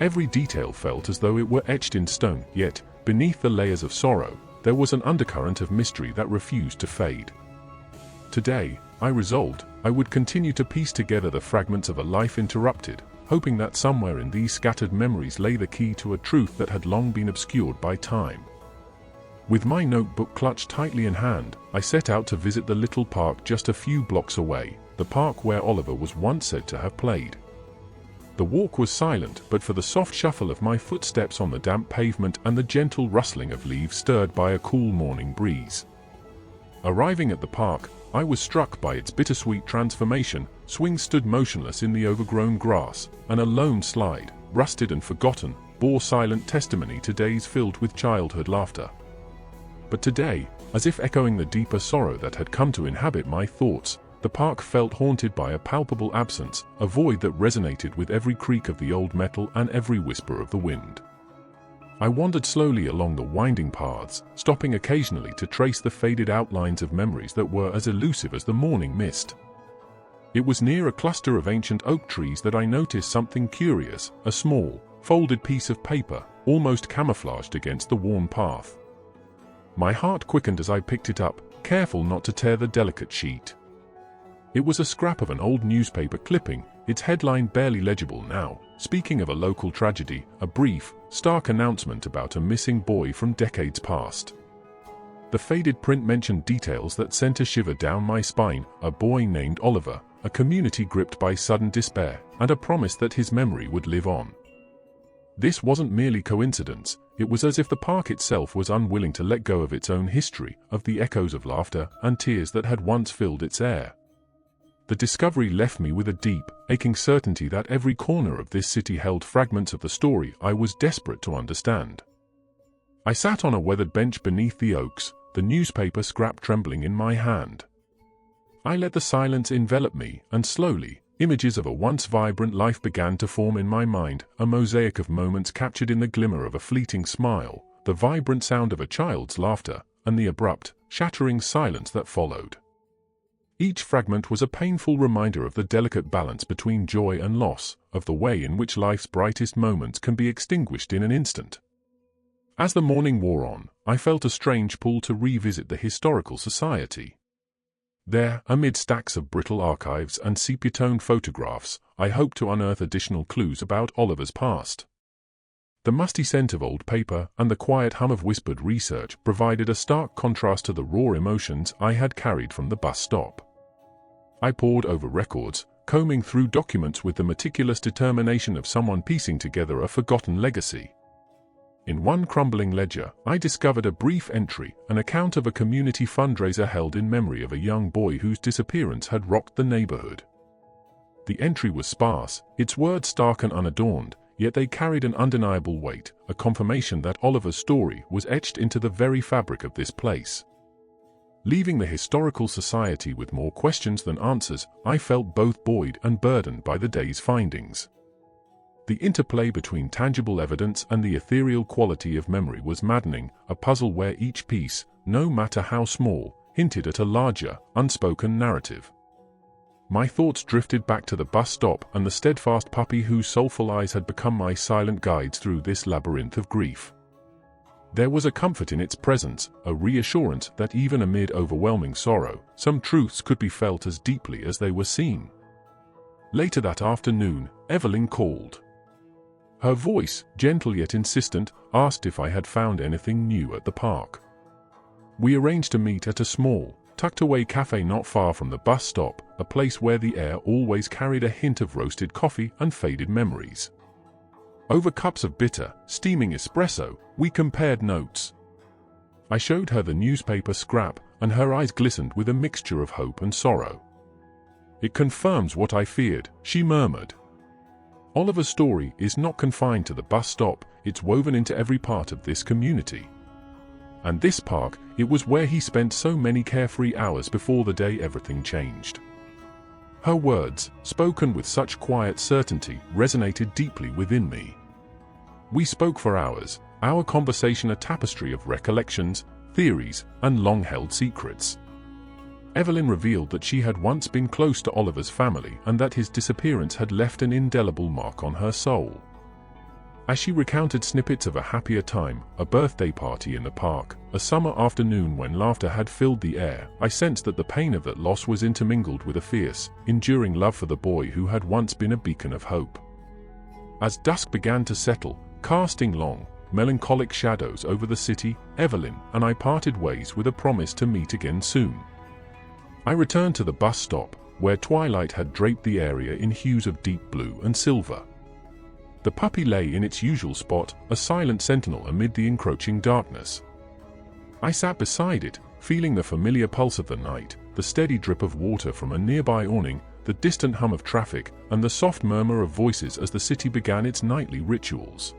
Every detail felt as though it were etched in stone, yet, beneath the layers of sorrow, there was an undercurrent of mystery that refused to fade. Today, I resolved, I would continue to piece together the fragments of a life interrupted, hoping that somewhere in these scattered memories lay the key to a truth that had long been obscured by time. With my notebook clutched tightly in hand, I set out to visit the little park just a few blocks away, the park where Oliver was once said to have played. The walk was silent, but for the soft shuffle of my footsteps on the damp pavement and the gentle rustling of leaves stirred by a cool morning breeze. Arriving at the park, I was struck by its bittersweet transformation. Swings stood motionless in the overgrown grass, and a lone slide, rusted and forgotten, bore silent testimony to days filled with childhood laughter. But today, as if echoing the deeper sorrow that had come to inhabit my thoughts, the park felt haunted by a palpable absence, a void that resonated with every creak of the old metal and every whisper of the wind. I wandered slowly along the winding paths, stopping occasionally to trace the faded outlines of memories that were as elusive as the morning mist. It was near a cluster of ancient oak trees that I noticed something curious, a small, folded piece of paper, almost camouflaged against the worn path. My heart quickened as I picked it up, careful not to tear the delicate sheet. It was a scrap of an old newspaper clipping, its headline barely legible now, speaking of a local tragedy, a brief, stark announcement about a missing boy from decades past. The faded print mentioned details that sent a shiver down my spine: a boy named Oliver, a community gripped by sudden despair, and a promise that his memory would live on. This wasn't merely coincidence, it was as if the park itself was unwilling to let go of its own history, of the echoes of laughter and tears that had once filled its air. The discovery left me with a deep, aching certainty that every corner of this city held fragments of the story I was desperate to understand. I sat on a weathered bench beneath the oaks, the newspaper scrap trembling in my hand. I let the silence envelop me, and slowly, images of a once vibrant life began to form in my mind, a mosaic of moments captured in the glimmer of a fleeting smile, the vibrant sound of a child's laughter, and the abrupt, shattering silence that followed. Each fragment was a painful reminder of the delicate balance between joy and loss, of the way in which life's brightest moments can be extinguished in an instant. As the morning wore on, I felt a strange pull to revisit the Historical Society. There, amid stacks of brittle archives and sepia-toned photographs, I hoped to unearth additional clues about Oliver's past. The musty scent of old paper and the quiet hum of whispered research provided a stark contrast to the raw emotions I had carried from the bus stop. I pored over records, combing through documents with the meticulous determination of someone piecing together a forgotten legacy. In one crumbling ledger, I discovered a brief entry, an account of a community fundraiser held in memory of a young boy whose disappearance had rocked the neighborhood. The entry was sparse, its words stark and unadorned, yet they carried an undeniable weight, a confirmation that Oliver's story was etched into the very fabric of this place. Leaving the Historical Society with more questions than answers, I felt both buoyed and burdened by the day's findings. The interplay between tangible evidence and the ethereal quality of memory was maddening, a puzzle where each piece, no matter how small, hinted at a larger, unspoken narrative. My thoughts drifted back to the bus stop and the steadfast puppy whose soulful eyes had become my silent guides through this labyrinth of grief. There was a comfort in its presence, a reassurance that even amid overwhelming sorrow, some truths could be felt as deeply as they were seen. Later that afternoon, Evelyn called. Her voice, gentle yet insistent, asked if I had found anything new at the park. We arranged to meet at a small, tucked-away cafe not far from the bus stop, a place where the air always carried a hint of roasted coffee and faded memories. Over cups of bitter, steaming espresso, we compared notes. I showed her the newspaper scrap, and her eyes glistened with a mixture of hope and sorrow. "It confirms what I feared," she murmured. Oliver's story is not confined to the bus stop, it's woven into every part of this community. And this park, it was where he spent so many carefree hours before the day everything changed. Her words, spoken with such quiet certainty, resonated deeply within me. We spoke for hours, our conversation a tapestry of recollections, theories, and long-held secrets. Evelyn revealed that she had once been close to Oliver's family and that his disappearance had left an indelible mark on her soul. As she recounted snippets of a happier time, a birthday party in the park, a summer afternoon when laughter had filled the air, I sensed that the pain of that loss was intermingled with a fierce, enduring love for the boy who had once been a beacon of hope. As dusk began to settle, casting long, melancholic shadows over the city, Evelyn and I parted ways with a promise to meet again soon. I returned to the bus stop, where twilight had draped the area in hues of deep blue and silver. The puppy lay in its usual spot, a silent sentinel amid the encroaching darkness. I sat beside it, feeling the familiar pulse of the night, the steady drip of water from a nearby awning, the distant hum of traffic, and the soft murmur of voices as the city began its nightly rituals.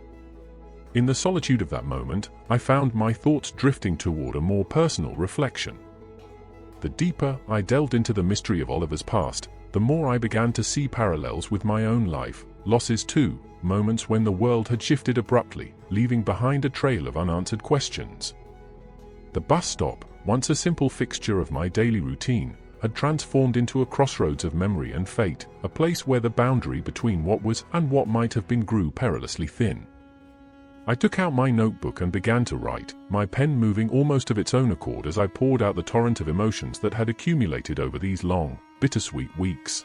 In the solitude of that moment, I found my thoughts drifting toward a more personal reflection. The deeper I delved into the mystery of Oliver's past, the more I began to see parallels with my own life, losses too, moments when the world had shifted abruptly, leaving behind a trail of unanswered questions. The bus stop, once a simple fixture of my daily routine, had transformed into a crossroads of memory and fate, a place where the boundary between what was and what might have been grew perilously thin. I took out my notebook and began to write, my pen moving almost of its own accord as I poured out the torrent of emotions that had accumulated over these long, bittersweet weeks.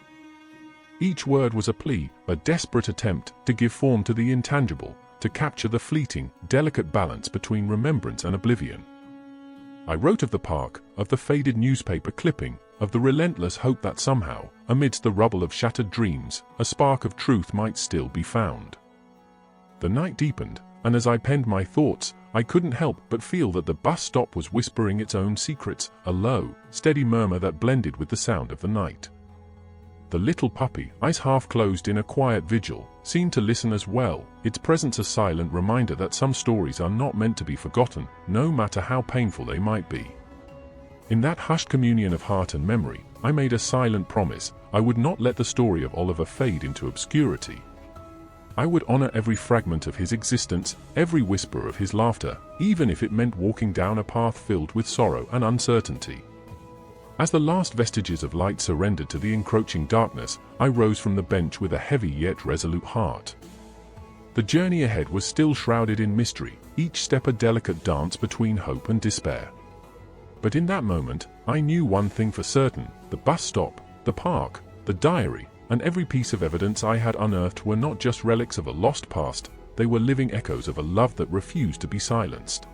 Each word was a plea, a desperate attempt to give form to the intangible, to capture the fleeting, delicate balance between remembrance and oblivion. I wrote of the park, of the faded newspaper clipping, of the relentless hope that somehow, amidst the rubble of shattered dreams, a spark of truth might still be found. The night deepened, and as I penned my thoughts, I couldn't help but feel that the bus stop was whispering its own secrets, a low, steady murmur that blended with the sound of the night. The little puppy, eyes half closed in a quiet vigil, seemed to listen as well, its presence a silent reminder that some stories are not meant to be forgotten, no matter how painful they might be. In that hushed communion of heart and memory, I made a silent promise: I would not let the story of Oliver fade into obscurity. I would honor every fragment of his existence, every whisper of his laughter, even if it meant walking down a path filled with sorrow and uncertainty. As the last vestiges of light surrendered to the encroaching darkness, I rose from the bench with a heavy yet resolute heart. The journey ahead was still shrouded in mystery, each step a delicate dance between hope and despair. But in that moment, I knew one thing for certain: the bus stop, the park, the diary, and every piece of evidence I had unearthed were not just relics of a lost past, they were living echoes of a love that refused to be silenced.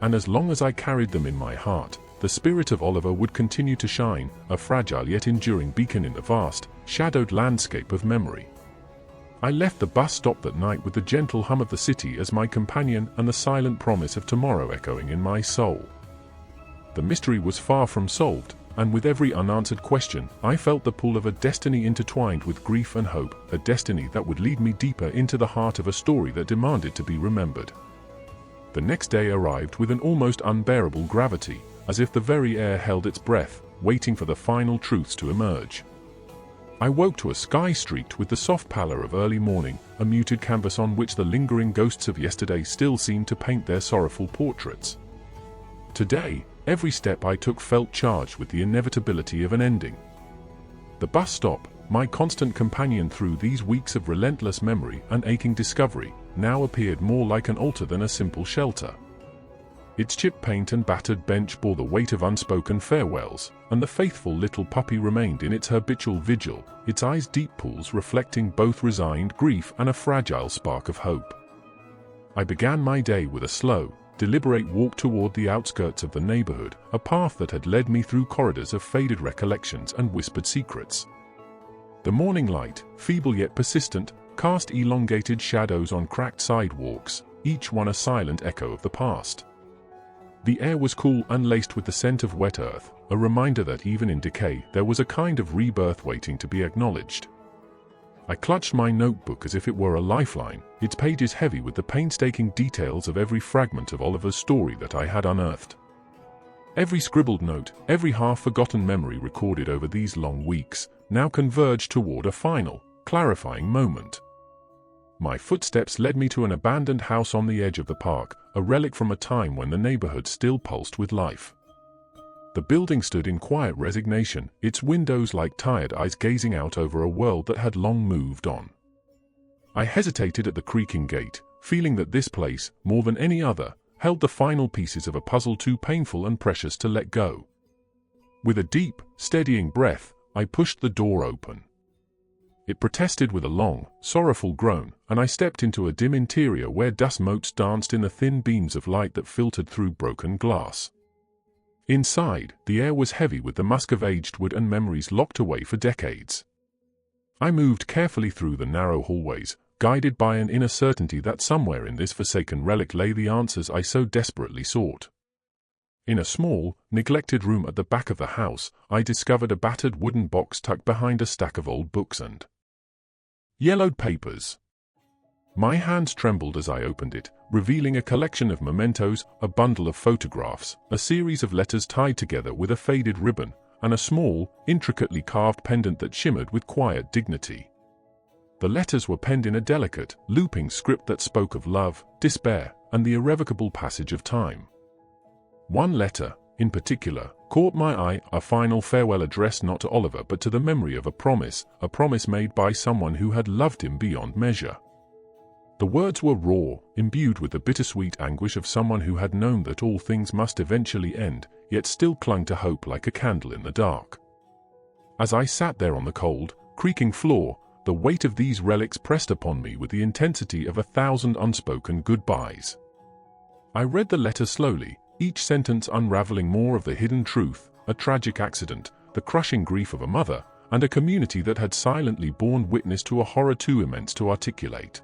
And as long as I carried them in my heart, the spirit of Oliver would continue to shine, a fragile yet enduring beacon in the vast, shadowed landscape of memory. I left the bus stop that night with the gentle hum of the city as my companion and the silent promise of tomorrow echoing in my soul. The mystery was far from solved, and with every unanswered question, I felt the pull of a destiny intertwined with grief and hope, a destiny that would lead me deeper into the heart of a story that demanded to be remembered. The next day arrived with an almost unbearable gravity, as if the very air held its breath, waiting for the final truths to emerge. I woke to a sky streaked with the soft pallor of early morning, a muted canvas on which the lingering ghosts of yesterday still seemed to paint their sorrowful portraits. Today, every step I took felt charged with the inevitability of an ending. The bus stop, my constant companion through these weeks of relentless memory and aching discovery, now appeared more like an altar than a simple shelter. Its chipped paint and battered bench bore the weight of unspoken farewells, and the faithful little puppy remained in its habitual vigil, its eyes deep pools reflecting both resigned grief and a fragile spark of hope. I began my day with a slow, deliberate walk toward the outskirts of the neighborhood, a path that had led me through corridors of faded recollections and whispered secrets. The morning light, feeble yet persistent, cast elongated shadows on cracked sidewalks, each one a silent echo of the past. The air was cool and laced with the scent of wet earth, a reminder that even in decay there was a kind of rebirth waiting to be acknowledged. I clutched my notebook as if it were a lifeline, its pages heavy with the painstaking details of every fragment of Oliver's story that I had unearthed. Every scribbled note, every half-forgotten memory recorded over these long weeks, now converged toward a final, clarifying moment. My footsteps led me to an abandoned house on the edge of the park, a relic from a time when the neighborhood still pulsed with life. The building stood in quiet resignation, its windows like tired eyes gazing out over a world that had long moved on. I hesitated at the creaking gate, feeling that this place, more than any other, held the final pieces of a puzzle too painful and precious to let go. With a deep, steadying breath, I pushed the door open. It protested with a long, sorrowful groan, and I stepped into a dim interior where dust motes danced in the thin beams of light that filtered through broken glass. Inside, the air was heavy with the musk of aged wood and memories locked away for decades. I moved carefully through the narrow hallways, guided by an inner certainty that somewhere in this forsaken relic lay the answers I so desperately sought. In a small, neglected room at the back of the house, I discovered a battered wooden box tucked behind a stack of old books and yellowed papers. My hands trembled as I opened it, revealing a collection of mementos, a bundle of photographs, a series of letters tied together with a faded ribbon, and a small, intricately carved pendant that shimmered with quiet dignity. The letters were penned in a delicate, looping script that spoke of love, despair, and the irrevocable passage of time. One letter, in particular, caught my eye, a final farewell addressed not to Oliver but to the memory of a promise made by someone who had loved him beyond measure. The words were raw, imbued with the bittersweet anguish of someone who had known that all things must eventually end, yet still clung to hope like a candle in the dark. As I sat there on the cold, creaking floor, the weight of these relics pressed upon me with the intensity of 1,000 unspoken goodbyes. I read the letter slowly, each sentence unraveling more of the hidden truth: a tragic accident, the crushing grief of a mother, and a community that had silently borne witness to a horror too immense to articulate.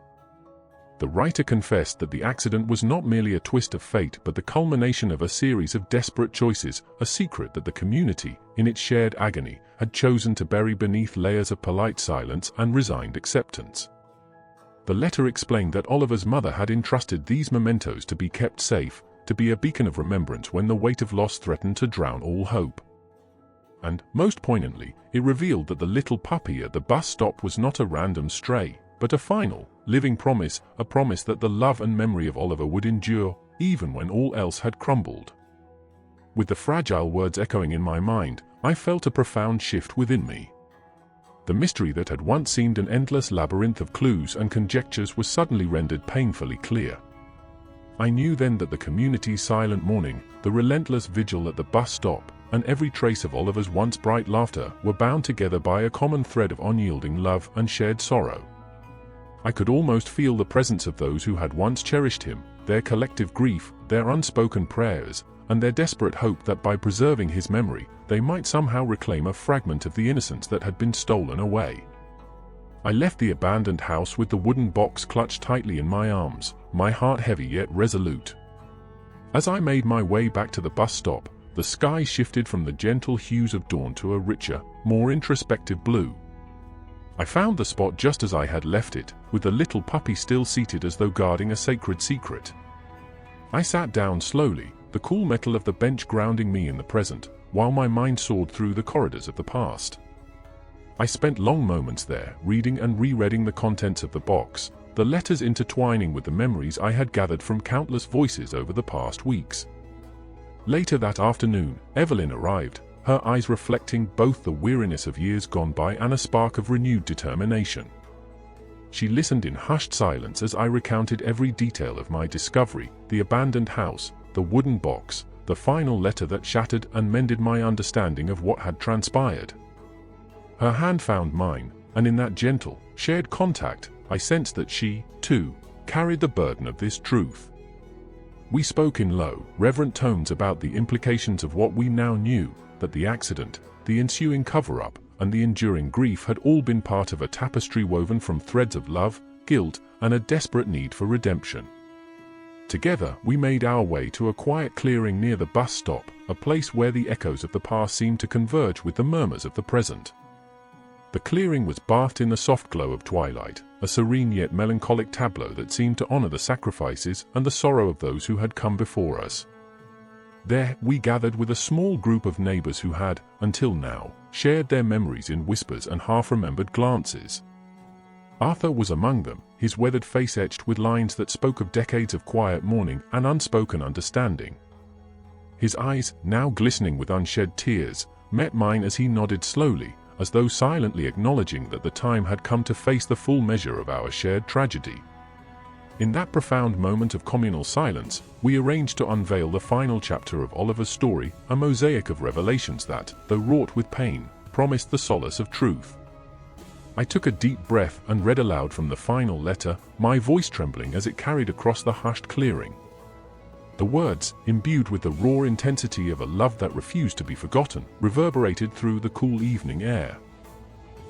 The writer confessed that the accident was not merely a twist of fate but the culmination of a series of desperate choices, a secret that the community, in its shared agony, had chosen to bury beneath layers of polite silence and resigned acceptance. The letter explained that Oliver's mother had entrusted these mementos to be kept safe, to be a beacon of remembrance when the weight of loss threatened to drown all hope. And, most poignantly, it revealed that the little puppy at the bus stop was not a random stray, but a final, living promise, a promise that the love and memory of Oliver would endure, even when all else had crumbled. With the fragile words echoing in my mind, I felt a profound shift within me. The mystery that had once seemed an endless labyrinth of clues and conjectures was suddenly rendered painfully clear. I knew then that the community's silent mourning, the relentless vigil at the bus stop, and every trace of Oliver's once bright laughter were bound together by a common thread of unyielding love and shared sorrow. I could almost feel the presence of those who had once cherished him, their collective grief, their unspoken prayers, and their desperate hope that by preserving his memory, they might somehow reclaim a fragment of the innocence that had been stolen away. I left the abandoned house with the wooden box clutched tightly in my arms, my heart heavy yet resolute. As I made my way back to the bus stop, the sky shifted from the gentle hues of dawn to a richer, more introspective blue. I found the spot just as I had left it, with the little puppy still seated as though guarding a sacred secret. I sat down slowly, the cool metal of the bench grounding me in the present, while my mind soared through the corridors of the past. I spent long moments there, reading and rereading the contents of the box, the letters intertwining with the memories I had gathered from countless voices over the past weeks. Later that afternoon, Evelyn arrived, her eyes reflecting both the weariness of years gone by and a spark of renewed determination. She listened in hushed silence as I recounted every detail of my discovery: the abandoned house, the wooden box, the final letter that shattered and mended my understanding of what had transpired. Her hand found mine, and in that gentle, shared contact, I sensed that she, too, carried the burden of this truth. We spoke in low, reverent tones about the implications of what we now knew, that the accident, the ensuing cover-up, and the enduring grief had all been part of a tapestry woven from threads of love, guilt, and a desperate need for redemption. Together, we made our way to a quiet clearing near the bus stop, a place where the echoes of the past seemed to converge with the murmurs of the present. The clearing was bathed in the soft glow of twilight, a serene yet melancholic tableau that seemed to honor the sacrifices and the sorrow of those who had come before us. There, we gathered with a small group of neighbors who had, until now, shared their memories in whispers and half-remembered glances. Arthur was among them, his weathered face etched with lines that spoke of decades of quiet mourning and unspoken understanding. His eyes, now glistening with unshed tears, met mine as he nodded slowly, as though silently acknowledging that the time had come to face the full measure of our shared tragedy. In that profound moment of communal silence, we arranged to unveil the final chapter of Oliver's story, a mosaic of revelations that, though wrought with pain, promised the solace of truth. I took a deep breath and read aloud from the final letter, my voice trembling as it carried across the hushed clearing. The words, imbued with the raw intensity of a love that refused to be forgotten, reverberated through the cool evening air.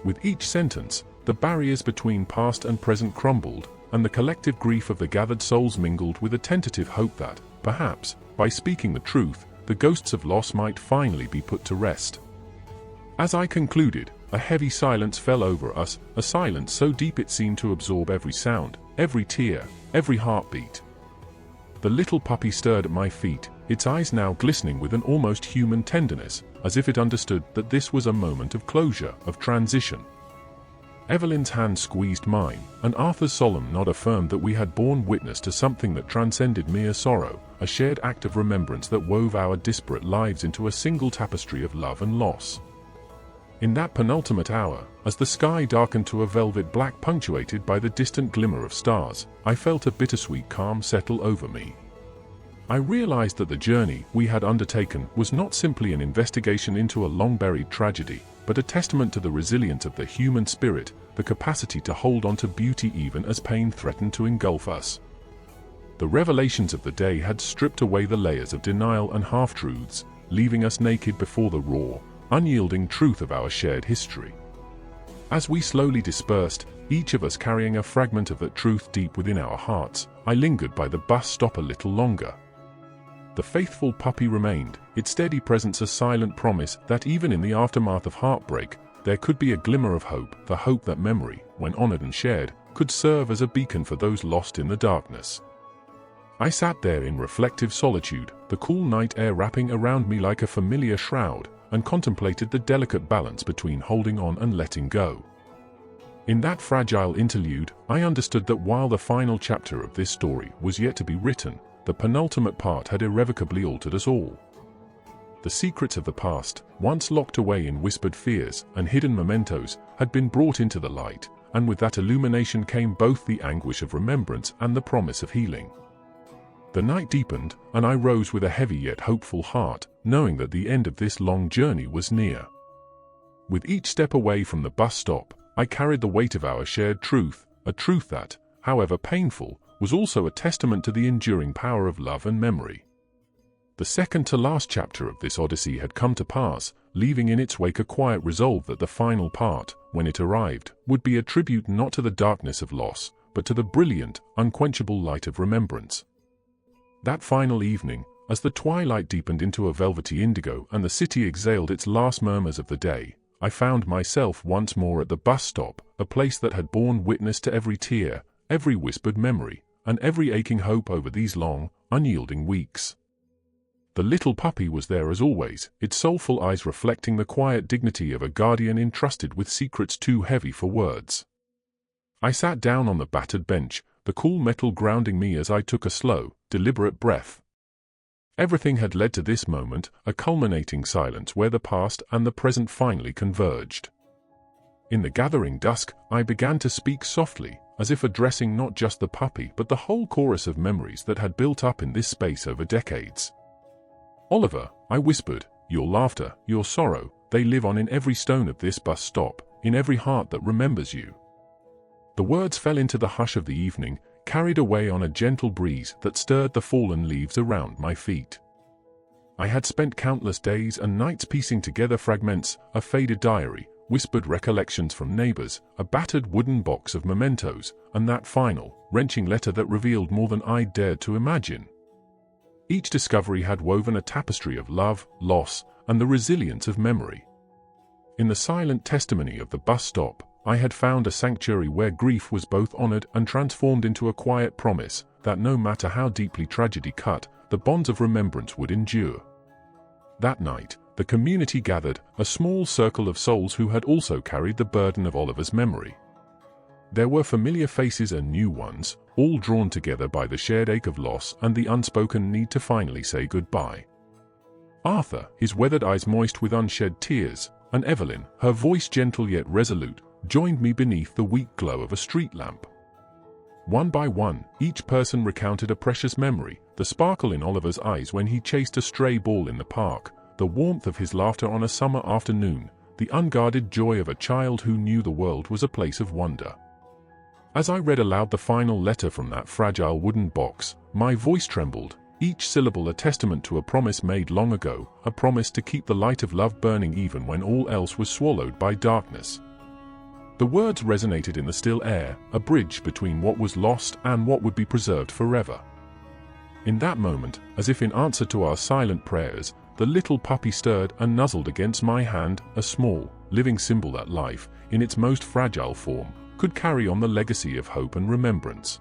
With each sentence, the barriers between past and present crumbled, and the collective grief of the gathered souls mingled with a tentative hope that, perhaps, by speaking the truth, the ghosts of loss might finally be put to rest. As I concluded, a heavy silence fell over us, a silence so deep it seemed to absorb every sound, every tear, every heartbeat. The little puppy stirred at my feet, its eyes now glistening with an almost human tenderness, as if it understood that this was a moment of closure, of transition. Evelyn's hand squeezed mine, and Arthur's solemn nod affirmed that we had borne witness to something that transcended mere sorrow, a shared act of remembrance that wove our disparate lives into a single tapestry of love and loss. In that penultimate hour, as the sky darkened to a velvet black punctuated by the distant glimmer of stars, I felt a bittersweet calm settle over me. I realized that the journey we had undertaken was not simply an investigation into a long-buried tragedy, but a testament to the resilience of the human spirit, the capacity to hold on to beauty even as pain threatened to engulf us. The revelations of the day had stripped away the layers of denial and half-truths, leaving us naked before the raw, unyielding truth of our shared history. As we slowly dispersed, each of us carrying a fragment of that truth deep within our hearts, I lingered by the bus stop a little longer. The faithful puppy remained, its steady presence a silent promise that even in the aftermath of heartbreak, there could be a glimmer of hope, the hope that memory, when honored and shared, could serve as a beacon for those lost in the darkness. I sat there in reflective solitude, the cool night air wrapping around me like a familiar shroud, and contemplated the delicate balance between holding on and letting go. In that fragile interlude, I understood that while the final chapter of this story was yet to be written, the penultimate part had irrevocably altered us all. The secrets of the past, once locked away in whispered fears and hidden mementos, had been brought into the light, and with that illumination came both the anguish of remembrance and the promise of healing. The night deepened, and I rose with a heavy yet hopeful heart, knowing that the end of this long journey was near. With each step away from the bus stop, I carried the weight of our shared truth, a truth that, however painful, was also a testament to the enduring power of love and memory. The second-to-last chapter of this odyssey had come to pass, leaving in its wake a quiet resolve that the final part, when it arrived, would be a tribute not to the darkness of loss, but to the brilliant, unquenchable light of remembrance. That final evening, as the twilight deepened into a velvety indigo and the city exhaled its last murmurs of the day, I found myself once more at the bus stop, a place that had borne witness to every tear, every whispered memory, and every aching hope over these long, unyielding weeks. The little puppy was there as always, its soulful eyes reflecting the quiet dignity of a guardian entrusted with secrets too heavy for words. I sat down on the battered bench, the cool metal grounding me as I took a slow, deliberate breath. Everything had led to this moment, a culminating silence where the past and the present finally converged. In the gathering dusk, I began to speak softly, as if addressing not just the puppy but the whole chorus of memories that had built up in this space over decades. "Oliver," I whispered, "your laughter, your sorrow, they live on in every stone of this bus stop, in every heart that remembers you." The words fell into the hush of the evening, carried away on a gentle breeze that stirred the fallen leaves around my feet. I had spent countless days and nights piecing together fragments, a faded diary, whispered recollections from neighbors, a battered wooden box of mementos, and that final, wrenching letter that revealed more than I dared to imagine. Each discovery had woven a tapestry of love, loss, and the resilience of memory. In the silent testimony of the bus stop, I had found a sanctuary where grief was both honored and transformed into a quiet promise that no matter how deeply tragedy cut, the bonds of remembrance would endure. That night, the community gathered, a small circle of souls who had also carried the burden of Oliver's memory. There were familiar faces and new ones, all drawn together by the shared ache of loss and the unspoken need to finally say goodbye. Arthur, his weathered eyes moist with unshed tears, and Evelyn, her voice gentle yet resolute, joined me beneath the weak glow of a street lamp. One by one, each person recounted a precious memory, the sparkle in Oliver's eyes when he chased a stray ball in the park, the warmth of his laughter on a summer afternoon, the unguarded joy of a child who knew the world was a place of wonder. As I read aloud the final letter from that fragile wooden box, my voice trembled, each syllable a testament to a promise made long ago, a promise to keep the light of love burning even when all else was swallowed by darkness. The words resonated in the still air, a bridge between what was lost and what would be preserved forever. In that moment, as if in answer to our silent prayers, the little puppy stirred and nuzzled against my hand, a small, living symbol that life, in its most fragile form, could carry on the legacy of hope and remembrance.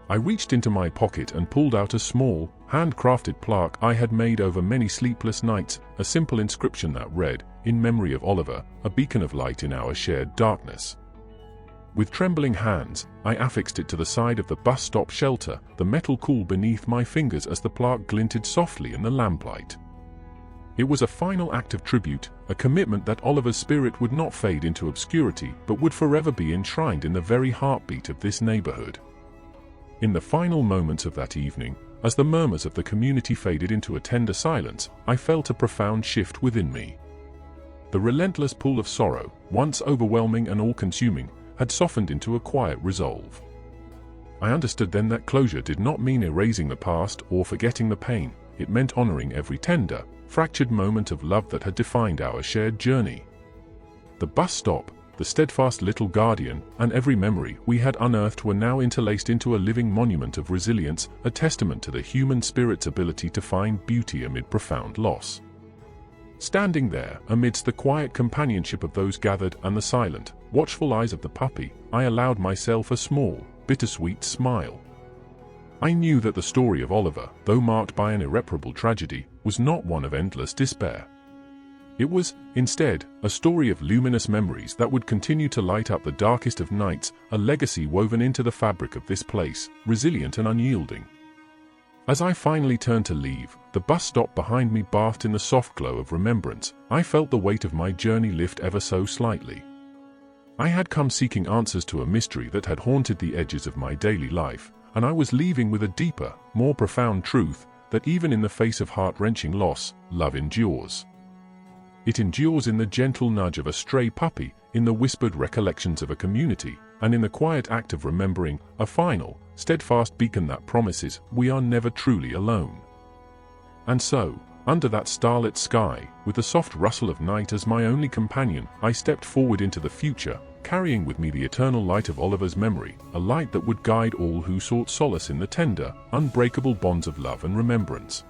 I reached into my pocket and pulled out a small, handcrafted plaque I had made over many sleepless nights, a simple inscription that read, "In memory of Oliver, a beacon of light in our shared darkness." With trembling hands, I affixed it to the side of the bus stop shelter, the metal cool beneath my fingers as the plaque glinted softly in the lamplight. It was a final act of tribute, a commitment that Oliver's spirit would not fade into obscurity but would forever be enshrined in the very heartbeat of this neighborhood. In the final moments of that evening, as the murmurs of the community faded into a tender silence, I felt a profound shift within me. The relentless pull of sorrow, once overwhelming and all-consuming, had softened into a quiet resolve. I understood then that closure did not mean erasing the past or forgetting the pain. It meant honoring every tender, fractured moment of love that had defined our shared journey. The bus stop, the steadfast little guardian, and every memory we had unearthed were now interlaced into a living monument of resilience, a testament to the human spirit's ability to find beauty amid profound loss. Standing there, amidst the quiet companionship of those gathered and the silent, watchful eyes of the puppy, I allowed myself a small, bittersweet smile. I knew that the story of Oliver, though marked by an irreparable tragedy, was not one of endless despair. It was, instead, a story of luminous memories that would continue to light up the darkest of nights, a legacy woven into the fabric of this place, resilient and unyielding. As I finally turned to leave, the bus stop behind me bathed in the soft glow of remembrance. I felt the weight of my journey lift ever so slightly. I had come seeking answers to a mystery that had haunted the edges of my daily life, and I was leaving with a deeper, more profound truth, that even in the face of heart-wrenching loss, love endures. It endures in the gentle nudge of a stray puppy, in the whispered recollections of a community, and in the quiet act of remembering, a final, steadfast beacon that promises we are never truly alone. And so, under that starlit sky, with the soft rustle of night as my only companion, I stepped forward into the future, carrying with me the eternal light of Oliver's memory, a light that would guide all who sought solace in the tender, unbreakable bonds of love and remembrance.